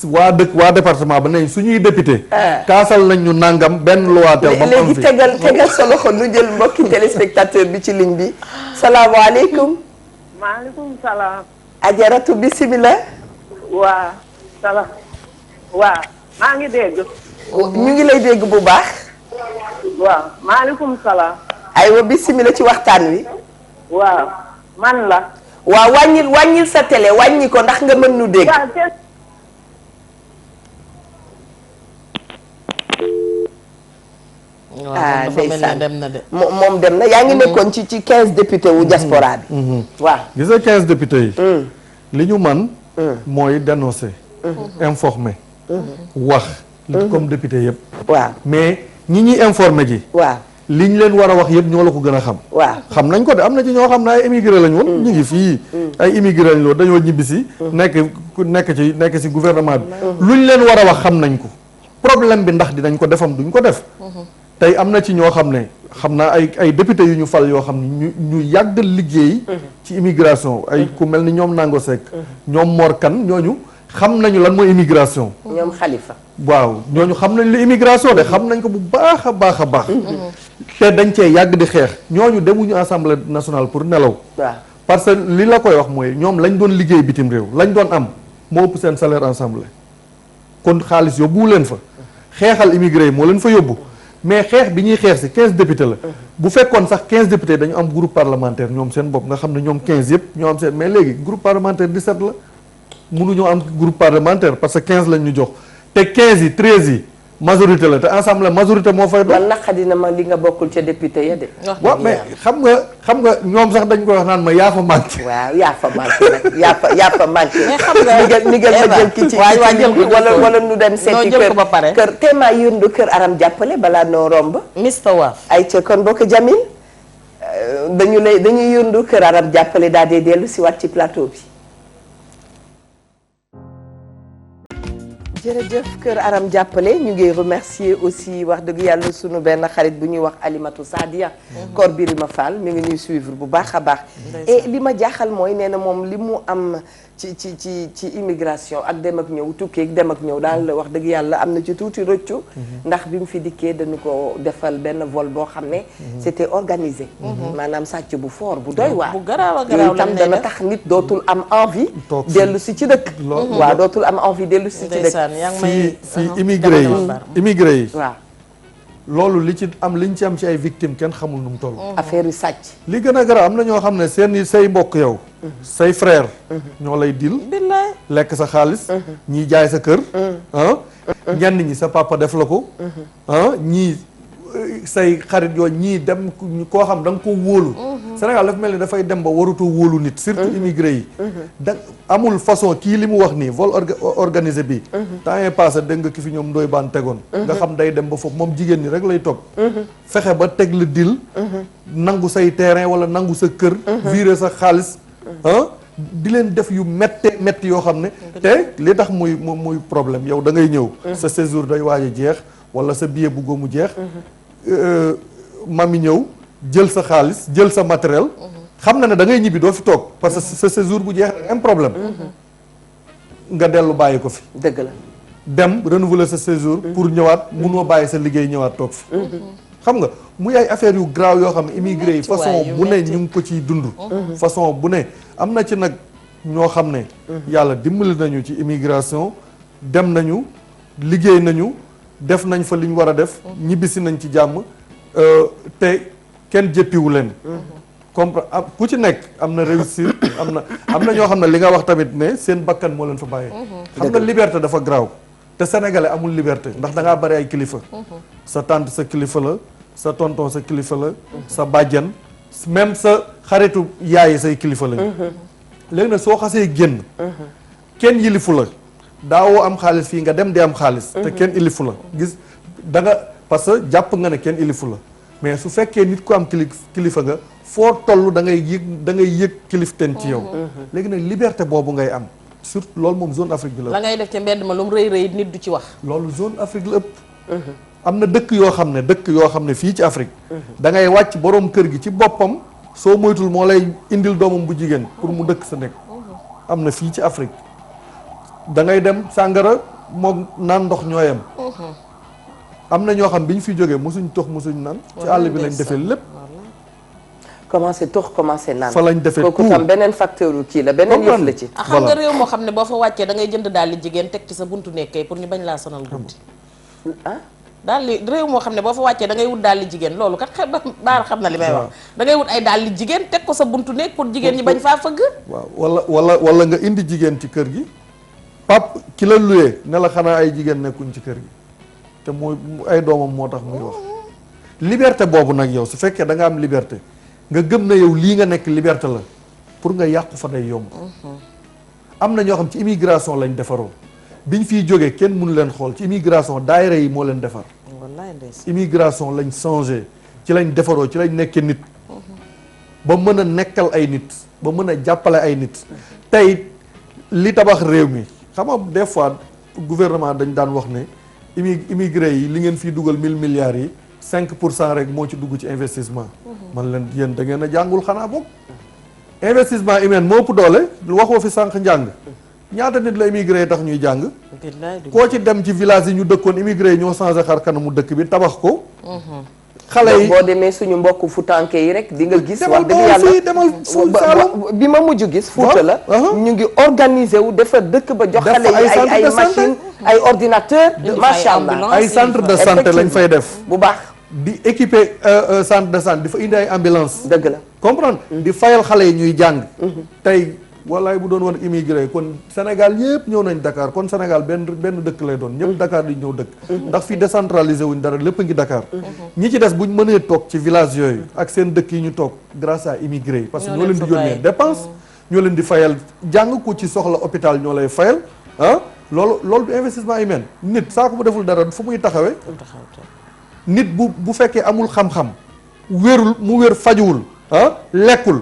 waa département ba nañ suñuy député. kaasal nañ ñu nangam benn loi tel ba mu am fi léegi tegal sa loxo nu jël mbokki téléspectateur bi ci ligne bi salaamaaleykum. maaleykum salaam. ajaratu bisimilah. waa salaam. waa maa ngi dégg. ñu ngi lay dégg bu baax. waaw maaleykum salaam. aywa bisimilah ci waxtaan wi. waaw man la. waaw wàññil sa télé wàññi ko ndax nga mën nu dégg. ah ndeysaan dem na de. moom dem na yaa ngi nekkoon ci 15 députés wu diaspora bi. waaw gis nga 15 députés yi. li ñu man mooy dénoncer. informer. wax comme député yëpp waaw mais ñi ñuy informé ji waaw li ñu leen war a wax yëpp ñoo la ko gën a xam waaw xam nañ ko de am na ci ñoo xam ne ay immigré lañ woon ñu ngi fii ay immigré lañ woon dañoo ñibbisi nekk ci gouvernement bi luñ leen war a wax xam nañ ko problème bi ndax dinañ ko defam duñ ko def tey am na ci ñoo xam ne xam naa ay député yu ñu fal yoo xam ne ñu yàgg liggéey ci immigration ay ku mel ni ñoom Nango Seck ñoom Mor Kane ñooñu xam nañu lan mooy immigration ñoom Khalifa waaw ñooñu xam nañ li immigration de xam nañ ko bu baax a baax a baax te dañ cee yàgg di xeex ñooñu demuñu assemblée nationale pour nelaw waaw parce que li la koy wax mooy ñoom lañ doon liggéey bitim réew lañ doon am moo ëpp seen salaire assemblée kon xaalis yóbbuwu leen fa xeexal immigré yi moo leen fa yóbbu mais xeex bi ñuy xeex ci 15 députés la bu fekkoon sax 15 députés dañu am groupe parlementaire ñoom seen bopp nga xam ne ñoom 15 yëpp ñoo am seen mais léegi groupe parlementaire 17 la mënuñoo am groupe parlementaire parce que 15 lañ ñu jox te 15 yi 13 yi majorité la te ensemble majorité moo fay doon. man naqadi na ma li nga bokkul ca député ya de. waaw mais xam nga ñoom sax dañ koy wax naan ma yaa fa manqué. waaw yaa fa manqué nag yaa fa manqué. mais xam nga ni ngeen ma jël ki ci wala nu dem seeti jël ko ba pare kër téema yëndu kër Aram jàppale balaa noo romb. Mr Waaf ay ca kon bokk Jamil dañuy yëndu kër Aram jàppale daal di dellu si waat ci plateau bi. jërëjëf kër Aram jàppale ñu ngi remercier aussi wax dëgg yàlla sunu benn xarit bu ñuy wax Alimatu Sadia Kor Birima Fall mi ngi ñuy suivre bu baax a baax et li ma jaaxal mooy nee na moom li mu am ci immigration ak dem ak ñëw tukki ak dem ak ñëw daal wax dëgg yàlla am na ci tuuti rëccu ndax bi mu fi dikkee dañu ko defal benn vol boo xam ne c'était organisé maanaam sàcc bu fort bu doy waar bu garaaw a garaaw tam dana tax nit dootul am envie dellu si ci dëkk waaw dootul am envie dellu si ci dëkk fii immigré yi waaw loolu liñ ci am ci ay victimes kenn xamul nu mu toll affaire yu sàcc li gën a garaaw am na ñoo xam ne say mbokk yow say frère ñoo lay dil lekk sa xaalis ñii jaay sa kër ñenn ñi sa papa def la ko ñii say xarit yooyu ñii dem koo xam da nga ko wóolu Sénégal dafa mel ni dafay dem ba warutoo wóolu nit surtout immigré yi da amul façon kii li mu wax nii vol organisé bi temps est passé dégg nga ki fi ñoom ndoy baan tegoon nga xam day dem ba foofu moom jigéen ñi rek lay topp fexe ba teg la dil nangu say terrain wala nangu sa kër virer sa xaalis di leen def yu metti yoo xam ne te li tax muy problème yow da ngay ñëw sa séjour day waaj a jeex wala sa billet bu mu jeex mami ñëw jël sa xaalis jël sa matériel xam na ne da ngay ñibbi doo fi toog parce que sa séjour bu jeex am problème nga dellu bàyyi ko fi dëgg la dem renouveler sa séjour pour ñëwaat munoo bàyyi sa liggéey ñëwaat toog fi xam nga muy ay affaires yu grave yoo xam ne immigré yi façon bu ne ñu ngi ko ciy dund façon bu ne am na ci nag ñoo xam ne yàlla dimbali nañu ci immigration dem nañu liggéey nañu def nañ fa li ñu war a def ñibbisi nañ ci jàmm te kenn jëppiwu leen ku ci nekk am na réussir am na ñoo xam ne li nga wax tamit ne seen bakkan moo leen fa bàyyee xam nga liberté dafa graaw te sénégalais amul liberté ndax da ngaa bari ay kilifa sa tante sa kilifa la sa tonton sa kilifa la sa bàjjan même sa xaritu yaay say kilifa lañ léegi nag soo xasee génn kenn yilifu la daawoo am xaalis fii nga dem di am xaalis te kenn ilifu la gis da nga parce que jàpp nga ne kenn ilifu la mais su fekkee nit ku am kilifa nga foo toll da ngay yëg kilifteen ci yow léegi nag liberté boobu ngay am surtout loolu moom zone Afrique bi la ngay def ca mbedd ma lu mu rëy nit du ci wax loolu zone Afrique la ëpp am na dëkk yoo xam ne fii ci Afrique da ngay wàcc borom kër gi ci boppam soo moytul moo lay indil doomam bu jigéen pour mu dëkk sa nekk am na fii ci Afrique da ngay dem sàngara moom naan ndox ñooyam am na ñoo xam bi ñu fi jógee mosuñ tox mosuñ naan ci àll bi lañ defee lépp commencé tox commencé naan fa lañ defee kooku tam beneen facteur u kii la beneen yëf la ci xam nga réew moo xam ne boo fa wàccee da ngay jënd daal li jigéen teg ci sa buntu nekkee pour ñu bañ laa sonal guddi daal li réew moo xam ne boo fa wàccee da ngay wut daal li jigéen loolu kat baar xam na li may wax da ngay wut ay daal li jigéen teg ko sa buntu nekk pour jigéen ñi bañ faa fëgg waaw wala nga indi jigéen ci kër gi pap ki la luyee ne la xanaa ay jigéen nekkuñ ci kër gi te mooy ay doomam moo tax muy wax liberté boobu nag yow su fekkee da nga am liberté nga gëm na yow lii nga nekk liberté la pour nga yàqu fa day yomb am na ñoo xam ci immigration lañ defaroo biñ fiy jógee kenn mënu leen xool ci immigration daayira yi moo leen defar. wallaay ndeysaan. immigration lañ changé ci lañ defaroo ci lañ nekkee nit. ba mën a nekkal ay nit ba mën a jàppale ay nit. tey li tabax réew mi xam nga des fois gouvernement dañ daan wax ne immigré yi li ngeen fiy dugal 1000 milliards yi 5% rek moo ci dugg ci investissement. man leen yéen da ngeen a jàngul xanaa boog. investissement humain moo ëpp doole lu waxoo fi sànq njàng. ñaata nit la immigré tax ñuy jàng. koo ci dem ci village yi ñu dëkkoon immigré yi ñoo changé xar kanamu dëkk bi tabax ko. xale yi boo demee suñu mbokk futanke yi rek di nga gis. demal wax dëgg yàlla demal bi ma mujj gis. Fuuta la ñu ngi organisé wu defar dëkk ba jox xale yi ay machine ay ordinateur macha allah ay centre de santé lañ fay def. bu baax di équiper centre de santé di fa indi ay ambulance dëgg la comprendre di fayal xale yi ñuy jàng. tey wallaay bu doon woon immigré kon Sénégal yëpp ñëw nañ Dakar kon Sénégal benn dëkk lay doon ñëpp Dakar di ñëw dëkk. ndax fii décentralisé wuñ dara lépp ngi Dakar. ñi ci des buñ mënee toog ci village yooyu ak seen dëkk yi ñu toog grâce à immigré yi parce que ñoo leen di yónnee dépense ñoo leen di fayal jàng ko ci soxla hôpital ñoo lay fayal loolu du investissement humain nit saa ko bu deful dara fu muy taxawee. nit bu fekkee amul xam-xam wérul mu wér fajuwul lekkul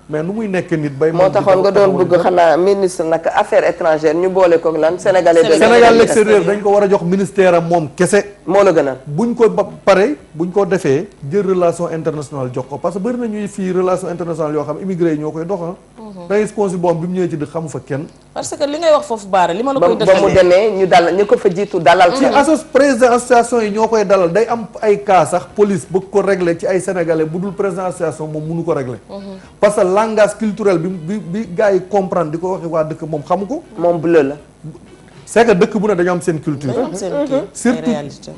mais nu muy nekk nit bay moo taxoon nga doon bëgg xanaa ministre nag affaires étrangères ñu boole ko lan sénégalais Sénégal l'extérieur dañ ko war a jox ministère am moom kese moo la gënal buñ ko ba pare buñ ko defee jël relation internationale jox ko parce que bëri na ñuy fii relation internationale yoo xam immigré yi ñoo koy dox da ngay consul bon bi mu ñëwee ci dëkk xamu fa kenn parce que li ngay wax foofu baara li ma la koy ba mu demee ñu dalal ñu ko fa jiitu dalal ci président association yi ñoo koy dalal day am ay cas sax police bëgg ko régler ci ay sénégalais bu dul président association moom mënu ko régler parce que langage culturel bi gars yi comprendre di ko waxee waa dëkk moom xamu ko moom bleu la c'est que dëkk bu ne dañoo am seen culture surtout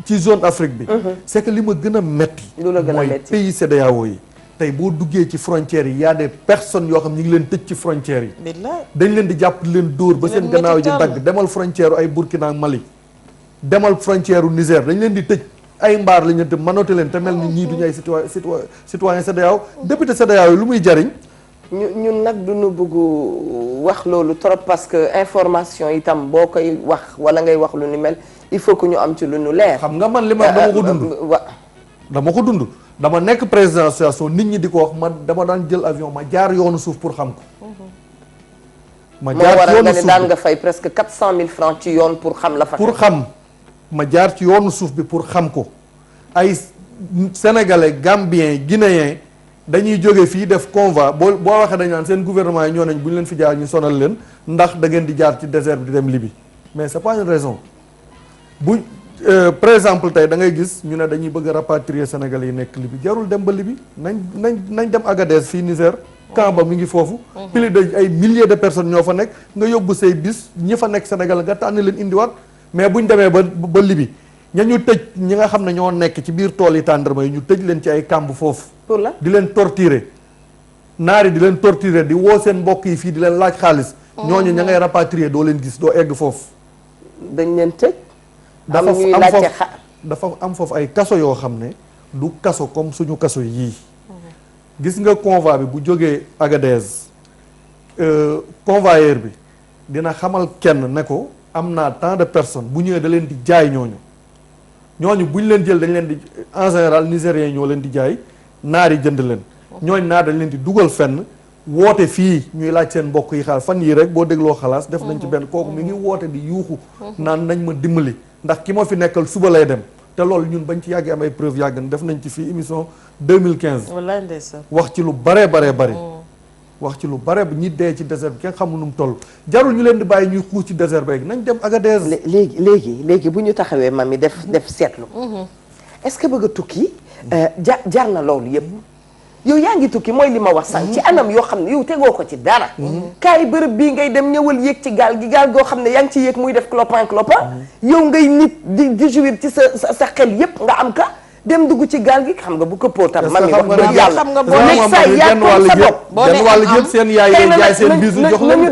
ci zone Afrique bi c'est que li ma gën a metti mooy pays CEDEAO yi tey boo duggee ci frontières yi y a des personnes yoo xam ñu ngi leen tëj ci frontières yi dañ leen di jàpp leen dóor ba seen gannaaw yi di dagg demal frontière ay Burkina ak Mali demal frontière u Niger dañ leen di tëj ay mbaar lañ leen te manote leen te mel ni ñii duñu ay citoyen CEDEAO député CEDEAO yi lu muy jariñ ñun nag duñu bëgg wax loolu trop parce que information itam boo koy wax wala ngay wax lu ni mel il faut que ñu am ci lu ñu leer xam nga man li ma dama ko dund dama nekk président association nit ñi di ko wax man dama daan jël avion ma jaar yoonu suuf pour xam ko ma jaar ci yoonu suuf daan nga fay presque 400 000 francs ci yoon pour xam la fa pour xam ma jaar ci yoonu suuf bi pour xam ko ay sénégalais gambien guinéen dañuy jóge fii def convoi boo waxee dañ naan seen gouvernement yi ñoo nañ bu ñu leen fi jaar ñu sonal leen ndax da ngeen di jaar ci désert bi di dem Libye mais c'est pas une raison bu par exemple tey da ngay gis ñu ne dañuy bëgg a rapatrier sénégalais yi nekk Libye jarul dem ba Libye nañ dem Agadez fii Niger camp ba mi ngi foofu plus de ay milliers de personnes ñoo fa nekk nga yóbbu say bis ñi fa nekk Sénégal nga tànn leen indiwaat mais buñ demee ba Libye ña ñu tëj ñi nga xam ne ñoo nekk ci biir tool yi tàndarma yi ñu tëj leen ci ay kamb foofu di leen torturer naari di leen torturer di woo seen mbokk yi fii di leen laaj xaalis ñooñu ña ngay rapatrier doo leen gis doo egg foofu dañ leen tëj dafa am foofu ay kaso yoo xam ne du kaso comme suñu kaso yii gis nga convoi bi bu jógee Agadez convoyeur bi dina xamal kenn ne ko am naa tant de personnes bu ñëwee da leen di jaay ñooñu buñ leen jël dañ leen di en général nigériens ñoo leen di jaay naar yi jënd leen ñooñu naar dañ leen di dugal fenn woote fii ñuy laaj seen mbokk yi xaal fan yii rek boo dégloo xalaas def nañ ci benn kooku mi ngi woote di yuuxu naan nañ ma dimbali ndax ki ma fi nekkal suba lay dem te loolu ñun bañ ci yàggee am ay preuve yàgg na def nañ ci fii émission 2015 wallaay ndeysaan wax ci lu bare wax ci lu bare ñi dee ci désert bi kenn xamul nu mu toll jarul ñu leen di bàyyi ñuy xuus ci désert bi nañ dem Agadez léegi bu ñu taxawee mami def seetlu est-ce que bëgg a tukki jar na loolu yëpp yow yaa ngi tukki mooy li ma wax sànq ci anam yoo xam ne yow tegoo ko ci dara kaay bërëb bii ngay dem ñëwal yéeg ci gaal goo xam ne yaa ngi ci yéeg muy def clopin yow ngay nit di jouir ci sa xel yëpp nga am ka dem dugg ci gaal gi xam nga bu ko pootam man mi wax dëgg yàlla xam nga boo nekk saa yàqoon sa bopp genn wàll yëpp seen yaay yi jaay seen bisu jox nañu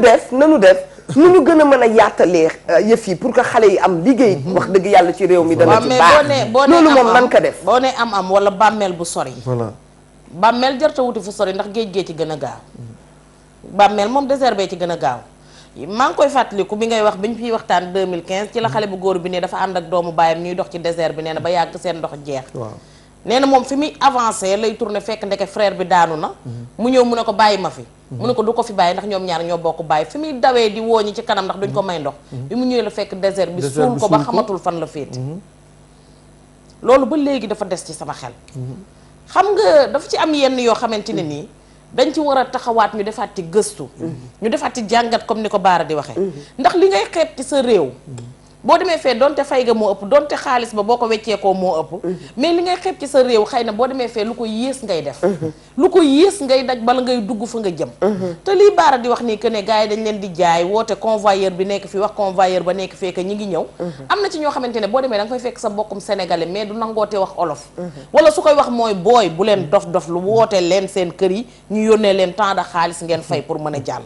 def nu ñu gën a mën a yaatalee yëf yi pour que xale yi am liggéey wax dëgg yàlla ci réew mi dana ci baax loolu moom nan ko def boo ne am wala bàmmeel bu sori voilà bàmmeel jarta wuti fu sori ndax géej ci gën a gaaw bàmmeel moom désert bee ci gën a gaaw maa ngi koy fàttaliku bi ngay wax bi ñu fiy waxtaan 2015 ci la xale bu góor bi ne dafa ànd ak doomu baayam ñuy dox ci désert bi nee na ba yàgg seen ndox jeex. waaw nee na moom fi muy avancé lay tourné fekk ndeke frère bi daanu na. mu ñëw mu ne ko bàyyi ma fi. mu ne ko du ko fi bàyyi ndax ñoom ñaar ñoo bokk bàyyi fi muy dawee di wooñi ci kanam ndax duñ ko may ndox. bi mu ñëwee la fekk désert bi suul ko ba xamatul fan la féete. loolu ba léegi dafa des ci sama xel. xam nga dafa ci am yenn yoo xamante ne nii. dañ ci war a taxawaat ñu defaat ci gëstu. ñu defaat ci jàngat comme ni ko Baara di waxee. ndax li ngay xeeb ci sa réew. boo demee fee donte fay ga moo ëpp donte xaalis ba boo ko wecceekoo moo ëpp. mais li ngay xeeb ci sa réew xëy na boo demee fee lu ko yées ngay def. lu ko yées ngay daj bala ngay dugg fa nga jëm. te lii Baara di wax nii que ne gars yi dañ leen di jaay woote convoyeur bi nekk fi wax convoyeur ba nekk fee que ñi ngi ñëw. am na ci ñoo xamante ne boo demee da nga fay fekk sa mbokkum sénégalais mais du nangoote wax olof. wala su koy wax mooy booy bu leen dof lu wootee leen seen kër yi ñu yónnee leen temps de xaalis ngeen fay pour mën a jàll.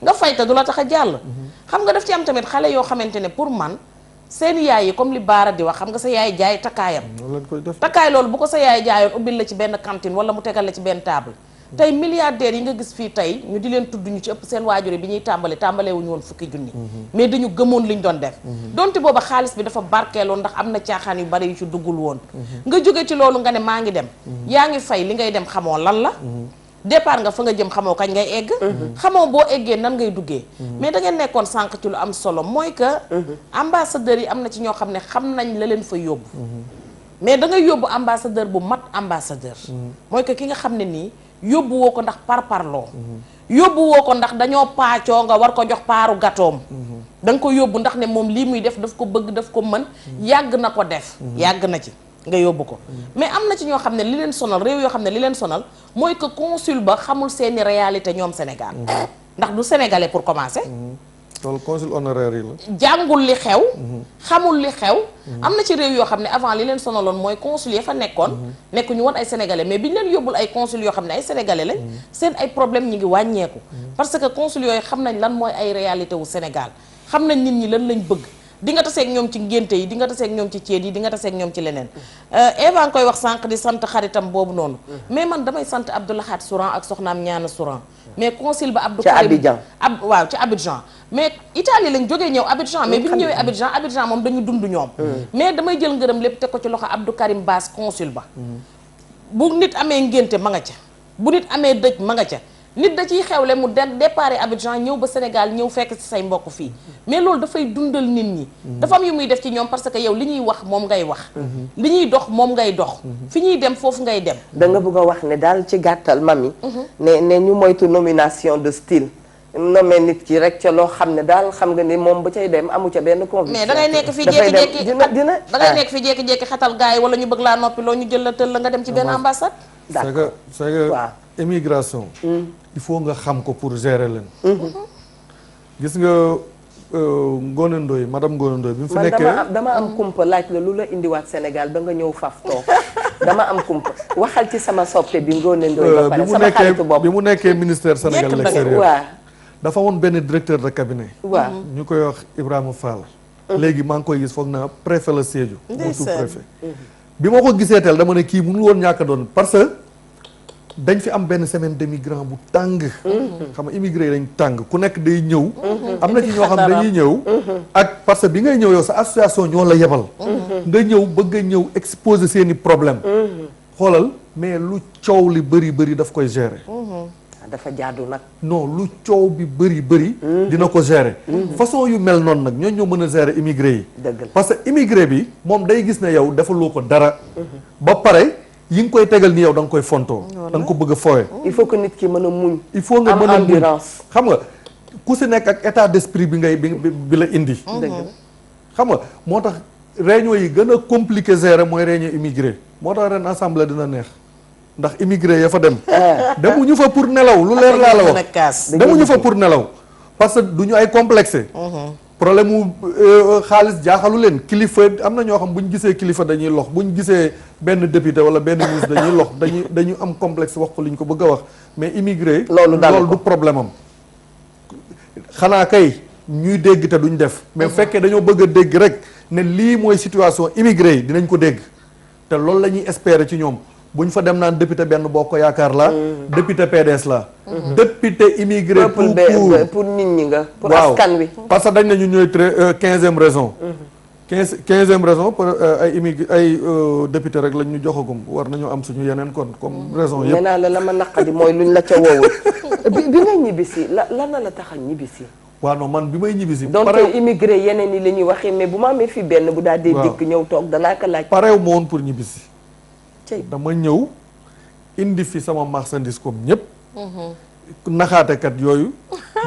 nga fay te du la tax a jàll. xam nga daf ci am tamit xale yoo xamante ne pour man seen yaay yi comme li Baara di wax xam nga sa yaay jaay takkaayam. takkaay loolu bu ko sa yaay jaayoon ubbil la ci benn cantine wala mu tegal la ci benn table. tey milliardaires yi nga gis fii tey ñu di leen tudd ñu ci ëpp seen waajur bi ñuy tàmbalee wuñu woon fukki junni. mais dañu gëmoon liñ doon def. donte booba xaalis bi dafa barkeeloon ndax am na caaxaan yu bari yu ci duggul woon. nga jóge ci loolu nga ne maa ngi dem. yaa ngi fay li ngay dem xamoo lan la. départ nga fa nga jëm xamoo kañ ngay egg. xamoo boo eggee nan ngay duggee. mais da ngeen nekkoon sànq ci lu am solo mooy que. ambassadeurs yi am na ci ñoo xam ne xam nañ la leen fa yóbbu. mais da ngay yóbbu ambassadeur bu mat ambassadeur. mooy que ki nga xam ne nii yóbbu woo ko ndax parparloo. yóbbu woo ko ndax dañoo paacoo nga war ko jox paaru gatoom. da nga ko yóbbu ndax ne moom lii muy def daf ko bëgg daf ko mën yàgg na ko def. yàgg na ci. nga yóbbu ko mais am na ci ñoo xam ne li leen sonal réew yoo xam ne li leen sonal mooy que consul ba xamul seeni réalité ñoom Sénégal ndax du sénégalais pour commencer. loolu consul honoraire yi la. jàngul li xew. xamul li xew. am na ci réew yoo xam ne avant li leen sonaloon mooy consul ya fa nekkoon. nekk ñu woon ay sénégalais mais bi ñu leen yóbbul ay consul yoo xam ne ay sénégalais lañ. seen ay problème ñi ngi wàññeeku. parce que consul yooyu xam nañ lan mooy ay réalité wu Sénégal xam nañ nit ñi lan lañ bëgg. di nga taseeg ñoom ci ngénte yi di nga taseeg ñoom ci ceet yi di nga taseeg ñoom ci leneen. Eva nga koy wax sànq di sant xaritam boobu noonu. mais man damay sant Abdoulahat Souran ak soxnaam ñaana Souran. mais consul ba Abdou Karim Abidjan waaw ci Abidjan. mais Italie lañ jógee ñëw Abidjan mais bi ñu ñëwee Abidjan moom dañu dund ñoom. mais damay jël ngërëm lépp teg ko ci loxo Abdou Karim Bass consul ba. bu nit amee ngénte ma nga ca. bu nit amee dëj ma nga ca. nit da ciy xewle mu départ Abidjan ñëw ba Sénégal ñëw fekk ci say mbokk fii mais loolu dafay dundal nit ñi. dafa am yu muy def ci ñoom parce que yow li ñuy wax moom ngay wax. li ñuy dox moom ngay dox. fi ñuy dem foofu ngay dem. da nga bëgg a wax ne daal ci gàttal mami. ne ñu moytu nomination de style. nommé nit ki rek ca loo xam ne daal xam nga ni moom ba cay dem amu ca benn conviction. mais da ngay nekk fi jékki-jékki da ngay nekk fi jékki-jékki xatal gars yi wala ñu bëgg laa noppi loo ñu jël la tël la nga dem ci benn ambassade. d'accord c'est que émigration. il faut nga xam ko pour gérer leen. gis nga Ngoné Ndoye madame Ngoné Ndoye bi mu fi nekkee man dama am kumpa laaj la lu la indiwaat Sénégal ba nga ñëw faf toog dama am kumpa waxal ci sama soppe bi Ngoné Ndoye ba pare sama xaritu bopp bi mu nekkee ministère Sénégal de l'extérieur waaw dafa woon benn directeur de cabinet. waaw ñu koy wax Ibrahima Fall. léegi maa ngi koy gis foog naa préfet la Sédhiou. moo sous préfet. bi ma ko gisee teel dama ne kii mënul woon ñàkk a doon parce que dañ fi am benn semaine de migrant bu tàng. xam nga immigré yi dañ tàng ku nekk day ñëw. am na ci ñoo xam ne dañuy ñëw. ak parce que bi ngay ñëw yow sa association ñoo la yebal. nga ñëw bëgg a ñëw exposer seeni problème xoolal mais lu coow li bëri daf koy gérer. dafa jaadu nag. non lu coow bi bëri. dina ko gérer. façon yu mel noonu nag ñoo mën a gérer immigré yi. dëgg la parce que immigré bi moom day gis ne yow defaloo ko dara. ba pare yi nga koy tegal ni yow da nga koy fontoo. da nga ko bëgg a fooye. il faut que nit ki mën a muñ. il faut nga mën a muñ endurance. xam nga ku si nekk ak état d'esprit bi bi la indi. dëgg la xam nga moo tax réunion yi gën a compliqué gérer mooy réunion immigré moo tax ren assemblée dina neex. ndax immigré ya fa dem. demuñu fa pour nelaw lu leer laa la wax. demuñu fa pour nelaw parce que du ñu ay complexé. problème mu xaalis jaaxalu leen kilifa am na ñoo xam bu ñu gisee kilifa dañuy lox bu ñu gisee benn député wala benn ministre dañuy lox dañu am complexe wax ko li ñu ko bëgg a wax mais immigré. loolu du problème am. xanaa kay ñuy dégg te duñ def. mais bu fekkee dañoo bëgg a dégg rek ne lii mooy situation immigré yi dinañ ko dégg te loolu la ñuy espérer ci ñoom. buñ fa dem naan député benn bokk yaakaar la député PDS la député immigré tout court pour nit ñi nga pour waaw askan wi parce que dañ ne ñu ñooy 15e raison 15e raison pour ay immigré ay député rek lañ ñu joxagum war nañu am suñu yeneen kon comme raison yëpp nee naa la ma naqadi mooy luñ la ca woowul bi nga ñibbisi lan la tax a ñibbisi waaw non man bi may ñibbisi donc immigré yeneen yi la ñuy waxee mais bu ma amee fi benn bu daal dee dikk ñëw toog danaa ko laaj pareew ma woon pour ñibbisi dama ñëw indi fi sama marchandise comme ñëpp naxaatekat yooyu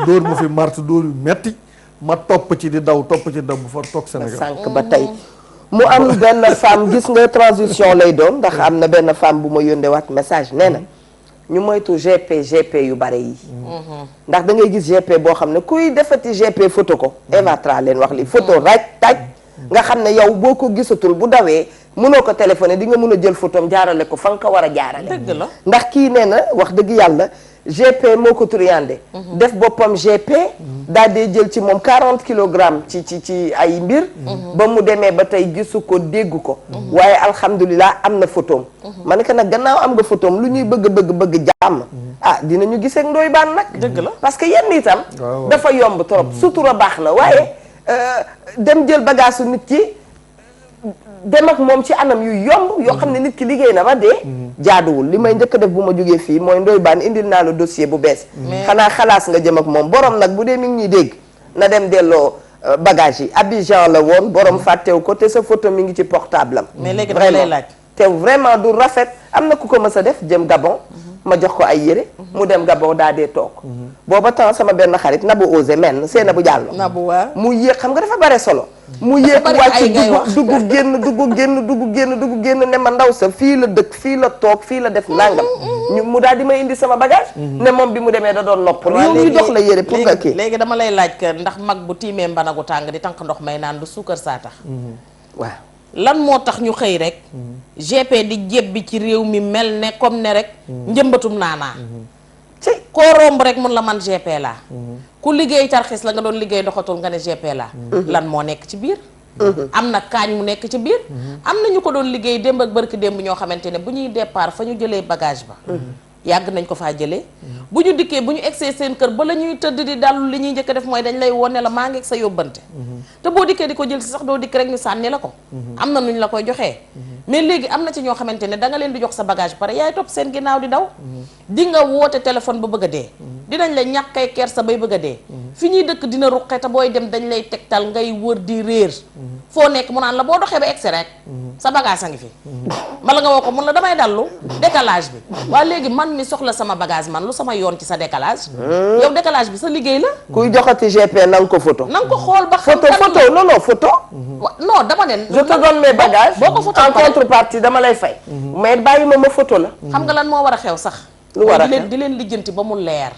dóor ma fi marte dóor yu metti ma topp ci di daw bu fa toog Sénégal sànq ba tey mu am benn femme gis nga transition lay doon ndax am na benn femme bu ma yónnee waat message nee na ñu moytu GP yu bare yi ndax da ngay gis GP boo xam ne kuy defati GP photo ko Eva Tra leen wax li photo raj taj nga xam ne yow boo ko gisatul bu dawee mënoo ko téléphoné di nga mën a jël photom jaarale ko fa nga ko war a jaarale dëgg la ndax kii nee na wax dëgg yàlla GP moo ko turiyande def boppam GP daal di jël ci moom 40 kilogrammes ci ay mbir ba mu demee ba tey gisu ko dégg ko waaye alhamdulilah am na photom ma ne ko nag gannaaw am nga photom lu ñuy bëgg jàmm dinañu gisee ak Ndoye Bane nag dëgg la parce que yenn itam dafa yomb trop sutura baax na waaye dem jël bagage su nit ki dem ak moom ci anam yu yomb yoo xam ne nit ki liggéey na ba dee jaaduwul li may njëkk a def bu ma jógee fii mooy Ndoye Bane indil naa la dossier bu bees xanaa xalaas nga jëm ak moom borom nag bu dee mi ngi ñuy dégg na dem delloo bagage yi Abidjan la woon borom fàttewu ko te sa photo mi ngi ci portable am mais léegi dama lay laaj te vraiment du rafet am na ku ko mës a def jëm Gabon ma jox ko ay yére mu dem Gabon daa dee toog booba temps sama benn xarit Nabou Osé men seena bu jàllo mu yéeg xam nga dafa bare solo mu yéeg wàcc dugg génn ne ma ndaw sa fii la dëkk fii la toog fii la def nangam mu daal di may indi sama bagage ne moom bi mu demee da doon noppal yow ñu jox la yére pour nga kii léegi dama lay laaj que ndax mag bu tiimee mbanagu tàng di tànk ndox may naan du suukar saa tax waaw lan moo tax ñu xëy rek GP di jébbi ci réew mi mel ne comme ne rek njëmbatum naanaa ci koo romb rek mun la man GP laa ku liggéey tarxis la nga doon liggéey doxatul nga ne GP laa lan moo nekk ci biir am na kaañ mu nekk ci biir am na ñu ko doon liggéey démb ak barki démb ñoo xamante ne bu ñuy départ fa ñu jëlee bagage ba yàgg nañ ko faa jëlee bu ñu dikkee bu ñu egsee seen kër ba la ñuy tëdd di dallu li ñuy njëkk a def mooy dañ lay wone la maa ngi ak sa yóbbante te boo dikkee di ko jël si sax doo dikk rek ñu sànni la ko am na nuñ la koy joxee mais léegi am na ci ñoo xamante ne da nga leen di jox sa bagage pare yaay topp seen ginnaaw di daw di nga woote téléphone ba bëgg a dee dinañ la ñàkkay kersa bay bëgg a dee fi ñuy dëkk dina ruqe te booy dem dañ lay tegtal ngay wër di réer foo nekk mu naan la boo doxee ba egsi rek sa bagage a ngi fi bala nga woo ko mun la damay dallu décalage bi waa léegi man mi soxla sama bagage man lu sama yoon ci sa décalage yow décalage bi sa liggéey la kuy joxati GP na nga ko photo na nga ko xool ba xam photo non photo non dama ne je te donne mes bagages boo ko photo en contrepartie dama lay fay mais bàyyi ma photo la xam nga lan moo war a xew sax lu war a xew di leen lijjanti ba mu leer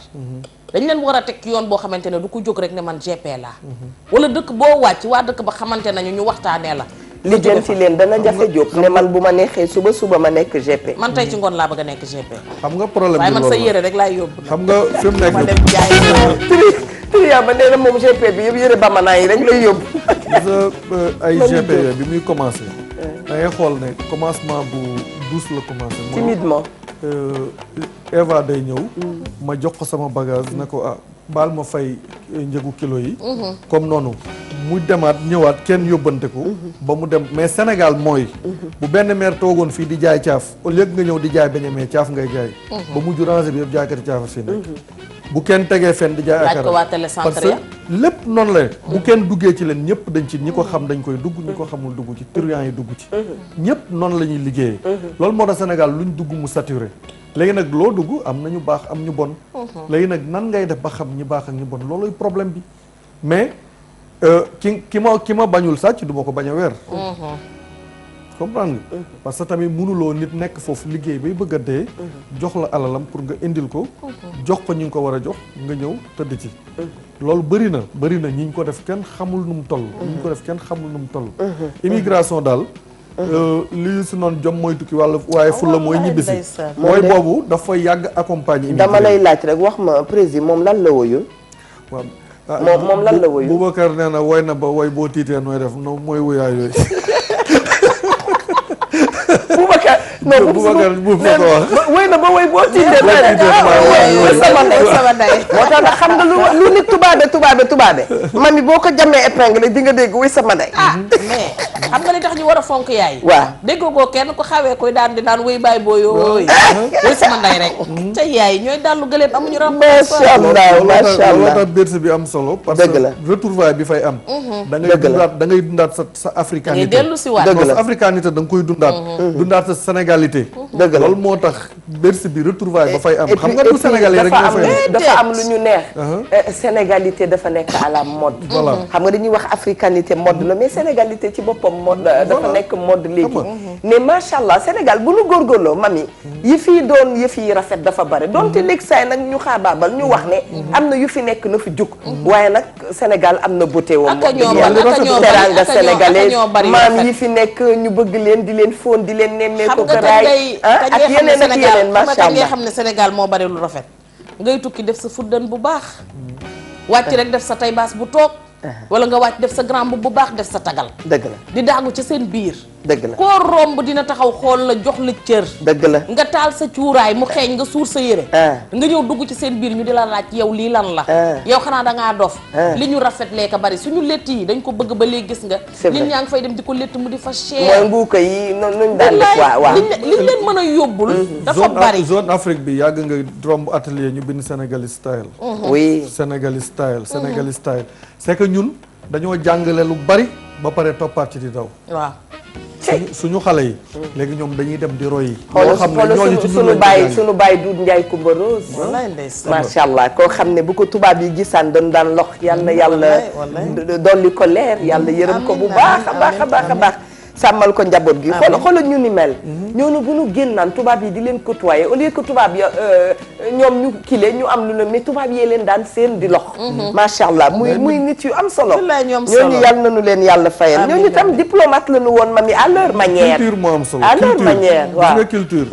dañ leen war a teg yoon boo xamante ne du ko jóg rek ne man GP laa wala dëkk boo wàcc waa dëkk ba xamante nañu ñu waxtaanee la lijjanti leen dana jafe jóg ne man bu ma neexee suba ma nekk GP man tey ci ngoon laa bëgg a nekk GP xam nga problème waaye bi man sa yére rek laay yóbbu xam nga fi mu nekk ma dem jaay triya ba nee na moom GP bi yëpp yére bamana yi rek lay yóbbu ay GP yooyu bi muy commencé da ngay xool ne commencement bu douce la commencé timidement Eva day ñëw ma jox ko sama bagage ne ko baal ma fay njëgu kilo yi comme noonu mu demaat ñëwaat kenn yóbbante ko ba mu dem mais Sénégal mooy bu benn maire toogoon fii di jaay caaf au lieu nga ñëw di jaay beñe mais caaf ngay jaay ba mujj rangé bi yëpp jaaykati caaf fii nekk bu kenn tegee fenn di jaay akara parce que lépp noonu la bu kenn duggee ci leen ñëpp dañ ci ñi ko xam dañ koy dugg ñi ko xamul dugg ci truand yi dugg ci ñëpp noonu la ñuy liggéeyee loolu moo tax Sénégal luñ dugg mu saturé léegi nag loo dugg am na ñu baax am ñu bon léegi nag nan ngay def ba xam ñi baax ak ñi bon looluy problème bi mais ki ma bañul sàcc du ma ko bañ a weer comprendre nga parce que tamit mënuloo nit nekk foofu liggéey bay bëgg a dee jox la alalam pour nga indil ko jox ko ñi nga ko war a jox nga ñëw tëdd ci loolu bëri na ñi ñu ko def kenn xamul nu mu toll ñi ñu ko def kenn xamul nu mu toll immigration daal li su noon jom mooy tukki wàlla waaye fulla mooy ñibbisi mooy boobu dafa yàgg accompagner dama lay laaj rek wax ma président moom lan la woyul waaw moom lan la woyul Boubacar nee na woy na ba woy boo tiitee nooy def no mooy woyaay yooyu Boubacar non Boubacar bu fa ko wax. wéy na ba wéy boo tiitee sama ndey sama ndey moo tax nag xam nga lu nit tubaabe mami boo ko jamee épingle di nga dégg wéy sama ndey mais xam nga li tax ñu war a fonk yaay. waaw déggoo ko kenn ku xawee koy daan di naan wéy baay booyooy wéy sama ndey rek ca yaay ñooy dallu gëleen amuñu ram macha allah macha allah moo tax berse bi am solo parce dëgg la que retrouvaille bi fay am da ngay dundaat sa africanité ngay dellu si waat dëgg la sa africanité da nga koy dundaat sa sénégalité dëgg la loolu moo tax berse bi retrouvaille ba fay am xam nga du sénégalais rek ñoo fay dafa am lu ñu neex sénégalité dafa nekk à la mode voilà xam nga dañuy wax africanité mode la mais sénégalité ci boppam mode dafa nekk mode léegi mais macha allah Sénégal bu nu góorgóorloo mami yi fii doon yëf yi rafet dafa bare donte léegi saay nag ñu xaabaabal ñu wax ne am na yu fi nekk na fi jug waaye nag Sénégal am na beauté wam teranga sénégalais maam yi fi nekk ñu bëgg leen di leen fóon di leen nemmee ko raay ak yeneen ak yeneen macha allah nga xam ne Sénégal moo bari lu rafet ngay tukki def sa fuddan bu baax wàcc rek def sa tay baas bu toog wala nga wàcc def sa grand bu baax def sa tagal dëgg la di daagu ci seen biir dëgg la koo romb dina taxaw xool la jox la cër dëgg la nga taal sa cuuraay mu xeeñ nga suur sa yére nga ñëw dugg ci seen biir ñu di la laaj yow lii lan la yow xanaa dangaa dof li ñu rafet lee ka bari suñu létt yi dañ ko bëgg ba léegi gis nga nit ñaa ngi fay dem di ko létt mu di fa cher mooy mbuuka yi nuñ daan def waaw liñ leen mën a yóbbul dafa bari zone Afrique bi yàgg nga romb atelier ñu bind Sénégalais style oui Sénégalais style Sénégalais style c'est que ñun dañoo jàngale lu bari ba pare toppaat ci di daw waaw suñu xale yi léegi ñoom dañuy dem di roy yi xoolal suñu baay Doudou Ndiaye Coumba Rose macha allah koo xam ne bu ko tubaab yi gisaan dañu daan lox yal na yàlla dolli ko leer yàlla yërëm ko bu baax a baax a baax a baax sàmmal ko njaboot gi xoolal ñu ni mel ñooñu bu ñu génnaan tubaab yi di leen côtoyer au lieu que tubaab ya ñoom ñu kile ñu am lu ne mais tubaab yee leen daan seen di lox macha allah muy nit yu am solo ñooñu yàlla nañu leen yàlla fayal ñooñu tam diplomate la ñu woon mami à leur manière culture moo am solo à leur manière waaw nga culture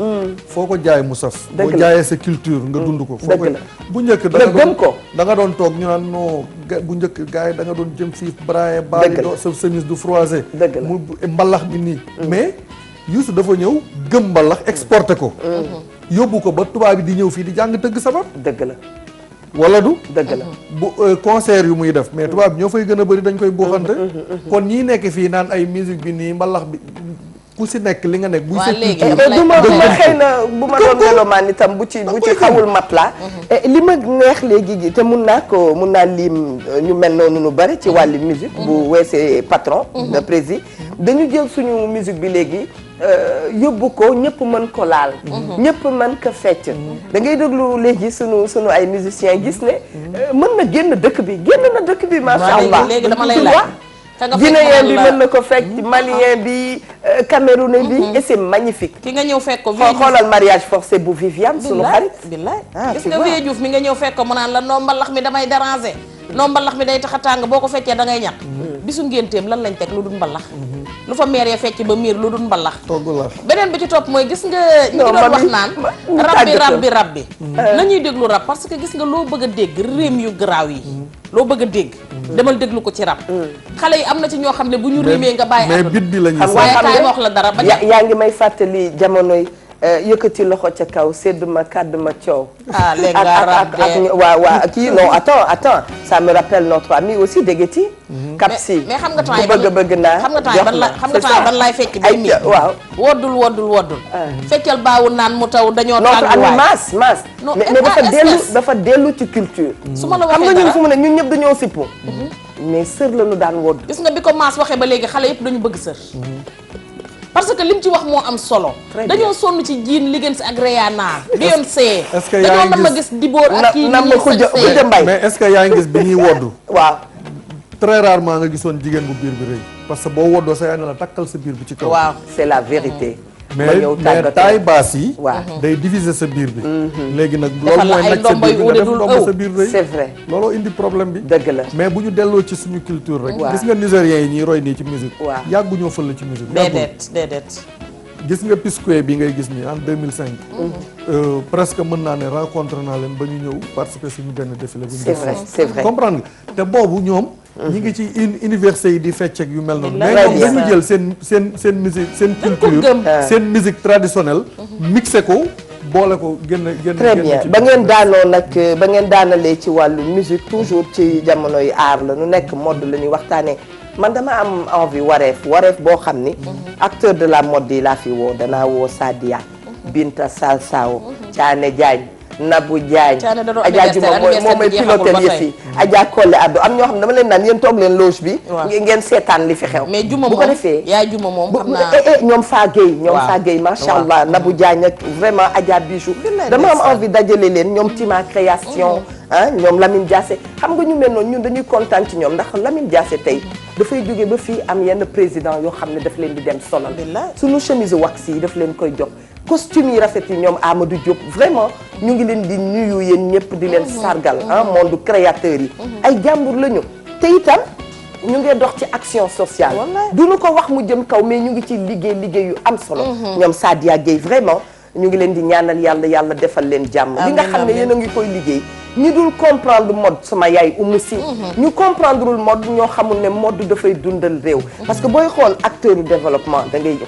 foo ko jaay mu saf boo jaayee sa culture nga dund ko foo ko bu njëkk da nga doon toog ñu naan non bu njëkk gars yi da nga doon jëm fii braille baali do sa chemise du froissé mu mbalax bi nii mais Youssou dafa ñëw gëm mbalax exporté ko yóbbu ko ba tubaab bi di ñëw fii di jàng tëgg sabar dëgg la wala du dëgg la bu concert yu muy def mais tubaab bi ñoo fay gën a bëri dañ koy buuxante kon ñii nekk fii naan ay musique bi nii mbalax bi ku si nekk li nga nekk buy du ma xëy na bu ma doon melomaan itam bu ci xawul mat la li ma neex léegi gi te mun naa lim ñu mel noonu nu bari ci wàllu musique bu weesee patron de prési dañu jël suñu musique bi léegi yóbbu ko ñëpp mën ko laal ñëpp mën ko fecc da ngay déglu léegi suñu ay musiciens gis ne mën na génn dëkk bi macha allah léegi dama lay laaj guinéen bi mën na ko fekk malien bi camerounais bi et c'est magnifique ki nga ñëw fekk ko xoolal mariage forcé bu Viviane sunu xarit billaay gis nga Vieux Diouf mi nga ñëw fekk ko mu naan la noo mbalax mi damay déranger noo mbalax mi day tax a tàng boo ko feccee da ngay ñàkk bisu ngénteem lan lañ teg lu dul mbalax lu fa meer ya fecc ba miir lu dul mbalax beneen bi ci topp mooy gis nga ñu ngi doon wax naan rabbi nañuy déglu rab parce que gis nga loo bëgg a dégg réem yu garaaw yi loo bëgg a dégg demal déglu ko ci rab xale yi am na ci ñoo xam ne bu ñu riimee nga bàyyi mais bit bi lañu waaye kaay ma wax la dara ba yaa ngi may fàttali jamonoy yëkkati loxo ca kaw sedd ma kàdd ma coow léegi nga rab de waaw kii non attends ça me rappelle notre ami aussi Dégueti Kapsi mais xam nga temps yi bëgg naa xam nga temps yi ban laay fekk bay mi waaw woddul feccal baawul naan mu taw dañoo notre ami maas mais dafa dellu ci culture su ma la xam waxee nga ñun fu mu ne ñun ñëpp dañoo sippu mais sër la ñu daan wodd gis nga bi ko maas waxee ba léegi xale yëpp dañu bëgg sër parce que lim ci wax moo am solo dañoo sonn ci jiin liggéen si ak Rihanna Beyoncé dañoo nam ma gis Dibor ak kii nam ma xuja mbay mais est-ce que yaa ngi gis bi ñuy woddu waaw très rarement nga gisoon jigéen bu biir bi rëy parce que boo woddoo sa yaay ne la takkal sa biir bi ci kaw waaw c'est la vérité mais taille basse yi day diviser sa biir bi léegi nag loolu mooy nag sa biir bi nga def ndomb sa biir rëy c'est vrai looloo indi problème bi dëgg la mais bu ñu delloo ci suñu culture rek gis nga nigériens yi ñuy roy nii ci musique yàgguñoo fël ci musique déedéet gis nga Pisquet bi ngay gis nii en 2005 presque mën naa ne rencontré naa leen ba ñu ñëw participer suñu benn défilé bu ñu c'est vrai comprendre nga te boobu ñoom ñi ngi ci université yi di fecc ak yu mel noonu. mais Très ñoom bien. dañu jël seen musique seen Dañ ko culture gëm. seen musique traditionnelle mixé ko boole ko génn très bien ci ba ngeen daanoo nag ba ngeen daanalee ci wàllu musique toujours ci jamono yi aar la nu nekk mode la ñuy waxtaanee man dama am envie wareef boo xam ni acteur de la mode yi laa fi woo danaa woo Sadia Binta Salsao Thiané Diagne Nabou Diagne Thiané da doon Adja Juma moo may piloté yëf yi Adja Kolle Addo am ñoo xam ne dama leen naan yéen toog leen loge bi ngeen seetaan li fi xew mais Juma bu ko moom defee yaay Juma moom xam naa ñoom Fa Gueye Fa Gueye macha allah Nabou Diagne ak vraiment Adja Bijou dama am envie dajale leen ñoom Tima création ah ñoom Lamine Diassé xam nga ñu mel noonu ñun dañuy kontaan ci ñoom ndax Lamine Diassé tey dafay jóge ba fii am yenn président yoo xam ne daf leen di dem sonal suñu chemise wax yi daf leen koy jox costume yi rafet yi ñoom Amadou Diop vraiment ñu ngi leen di nuyu yéen ñëpp di leen sargal ah monde créateur yi ay jàmbur la ñu te itam ñu ngi dox ci action sociale duñu ko wax mu jëm kaw mais ñu ngi ci liggéey yu am solo ñoom Sadia Gueye vraiment ñu ngi leen di ñaanal yàlla defal leen jàmm li nga xam ne yéen a ngi koy liggéey ñi dul comprendre mode sama yaay Oumou Sy ñu comprendreul mode ñoo xamul ne mode dafay dundal réew parce que booy xool acteur du développement da ngay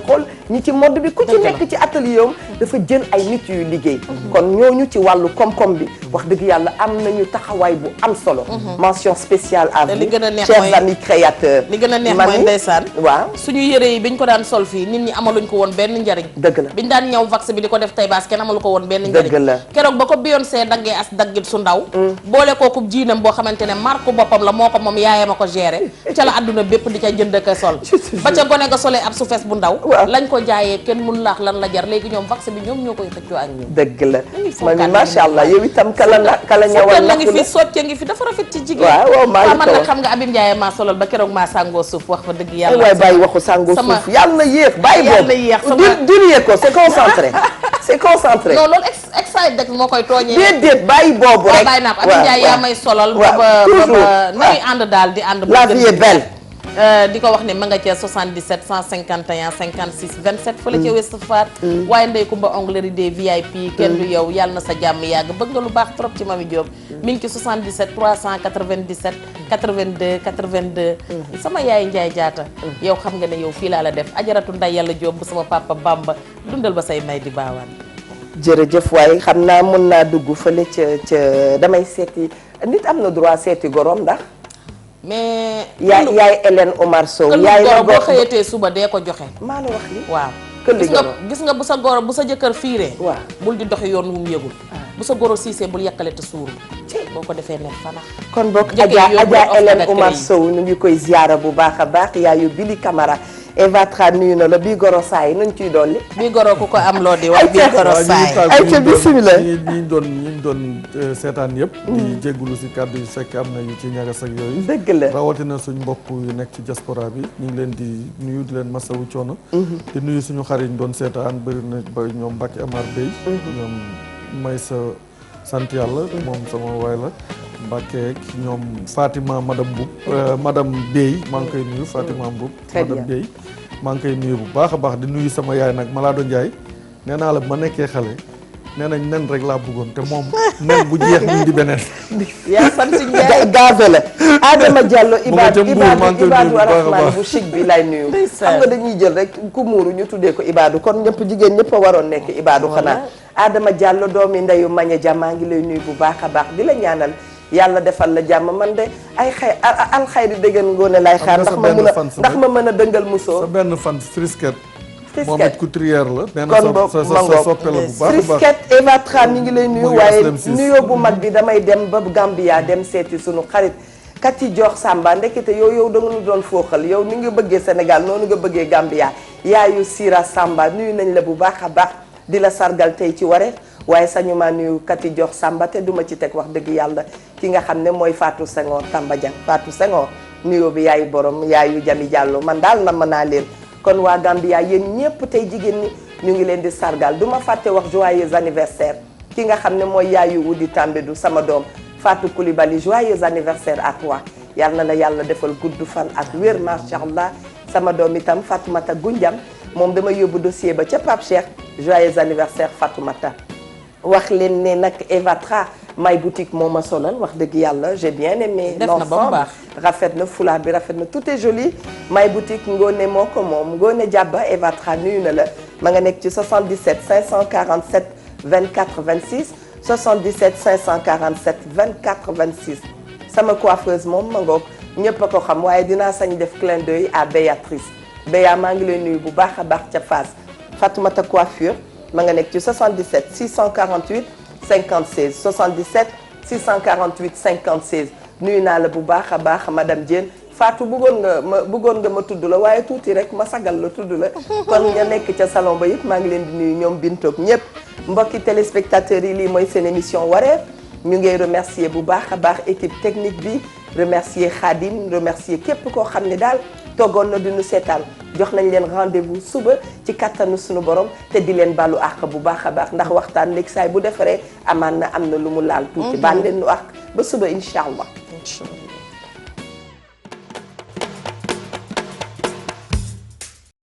xool ñi ci mode bi ku ci nekk ci atelier am dafa jël ay nit yuy liggéey kon ñooñu ci wàllu koom-koom bi wax dëgg yàlla am nañu taxawaay bu am solo mention spéciale à vous chers amis créateurs li gën a neex mooy ndeysaan waaw suñu yëre yi biñ ko daan sol fii nit ñi amaluñ ko woon benn njariñ dëgg la biñ daan ñëw vax bi di ko def tay baas kenn amalu ko woon benn njariñ dëgg la keroog ba ko Beyoncé daggee as daggit su ndaw boole kooku jiinam boo xamante ne marque boppam la moo ko moom yaayam a ko géré ca la adduna bépp di ca jënd ka sol ba ca gone nga solee ab su fees bu ndaw lañ ko jaayee kenn mun laax lan la jar léegi ñoom vax bi ñoom ñoo koy xëccoo ak ñoom dëgg la man macha allah yow itam kala ñëwal la ngi fi socce ngi fi dafa rafet ci jigéen waaw maa man nag xam nga Abim Ndiaye maa solal ba keroog maa sàngoo suuf wax fa dëgg yàlla waay bàyyi waxu sàngoo suuf yàlla na yéex bàyyi boobu diriyee ko c'est concentré c'est concentré non loolu excited rek moo koy tooñee déedéet bàyyi boobu rek bàyyi naa ko Abim Ndiaye yaa may solal ba nañuy ànd daal di ànd la vie est belle di ko wax ne ma nga ca 77 151 56 27 fële ca Ouest Foire waaye Ndeye Coumba Onglerie des VIP kenn du yow yàlla na sa jàmm yàgg bëgg nga lu baax trop ci Mami Diop mi ngi ci 77 397 82 82 sama yaay Ndiaye Jaata yow xam nga ne yow fii laa la def ajaratu nday yàlla Diop bu sama papa Bamba dundal ba say may di baawaan jërëjëf waaye xam naa mën naa dugg fële ca damay seeti nit am na droit seeti gorom ndax mais yaay Hélène Omar Sow yaay la boo xëyatee suba dee ko joxe maa la wax li waaw gis nga bu sa goro bu sa jëkkër fiiree waaw bul di doxi yoon wu mu yëgul bu sa goro siisee bul yàkkale te suuru boo ko defee nekk fanax kon bokk Adja Hélène Omar Sow ñu ngi koy ziara bu baax a baax yaayu Billy Camara Eva Tra nuyu na la bii goro saay nuñ ciy dolli bii goro ku ko am loo di wax bii goro saay ay ca bismillah ñi doon seetaan yëpp di jéggulu si kàddu yu fekk am na yu ci ñagas ak yooyu dëgg la rawatina suñ mbokk yu nekk ci diaspora bi ñu ngi leen di nuyu di leen masawu coono di nuyu suñu xariñ doon seetaan bëri na ba ñoom Mbacke Amar Bey ñoom may sa sant yàlla moom sama waay la Mbacke ak ñoom Fatima madame Mboup madame Bey maa ngi koy nuyu Fatima Mboup madame Bey maa ngi koy nuyu bu baax a baax di nuyu sama yaay nag Malado Ndiaye nee naa la ma nekkee xale nee nañ nen rek laa bëggoon te moom nen bu jeex ñu di beneen yaa sant Ndiaye gaave la Adama Diallo Ibadu Rahman bu chic bi lay nuyu xam nga dañuy jël rek ku muuru ñu tuddee ko Ibadu kon ñëpp jigéen ñëpp a waroon nekk Ibadu xanaa Adama Diallo doomi ndeyu Maña Dia maa ngi lay nuyu bu baax a baax di la ñaanal yàlla defal la jàmm man de ay alxayri déggan ngoone lay xaar ndax ma mën a dëngal musoo sa benn fan frisket moom it couturière la nee na sa soppe la bu baax a baax frisket Eva Tra mi ngi lay nuyu waaye nuyoo bu mag bi damay dem ba Gambia dem seeti sunu xarit Kati Dior Samba ndekete yow da nga nu doon fooxal yow ni nga bëggee Sénégal noonu nga bëggee Gambia yaayu Sira Samba nuyu nañ la bu baax a baax di la sargal tey ci Wareef waaye sañu maa nuyu Kati Dior Samba te duma ci teg wax dëgg yàlla ki nga xam ne mooy Fatou Senghor Tamba Diang Fatou Senghor nuyoo bi yaayu borom yaayu Jami Diallo man daal na mën naa leen kon waa Gambia yéen ñëpp tey jigéen ñi ñu ngi leen di sargal du ma fàtte wax joyeux anniversaire ki nga xam ne mooy yaayu Wudi Tambédou sama doom Fatou Coulibaly joyeux anniversaire à toi yal na la yàlla defal gudd fan ak wér macha allah sama doom itam Fatoumata Gunjam moom dama yóbbu dossier ba ca Pape Cheikh joyeux anniversaire Fatoumata wax leen ne nag Eva Tra My Boutique moo ma solal wax dëgg yàlla j'ai bien aimé l'ensemble rafet na foulard bi rafet na tout est joli My Boutique Ngone moo ko moom Ngone Diaba Eva Tra nuyu na la ma nga nekk ci 77 547 24 26 77 547 24 26 sama coiffeuse moom ma ngoog ñëpp a ko xam waaye dinaa sañ def clin d'œil à Béatrice Béa maa ngi lay nuyu bu baax a baax ca Fass Fatoumata coiffure ma nga nekk ci 77 648 56 77 648 56 nuyu naa la bu baax a baax madame Diène Fatou bëggoon nga ma tudd la waaye tuuti rek ma sagal la tudd la kon nga nekk ca salon ba yëpp maa ngi leen di nuyu ñoom bintoog ñëpp mbokki téléspectateurs yi lii mooy seen émission wareef ñu ngi remercier bu baax a baax équipe technique bi remercier Khadim remercier képp koo xam ne daal toogoon na duñu seetaan jox nañ leen rendez-vous suba ci kattanu suñu borom te di leen baalu àq bu baax a baax ndax waxtaan léegi saay bu defaree amaan na am na lu mu laal tuuti baal leen nu àq ba suba incha allah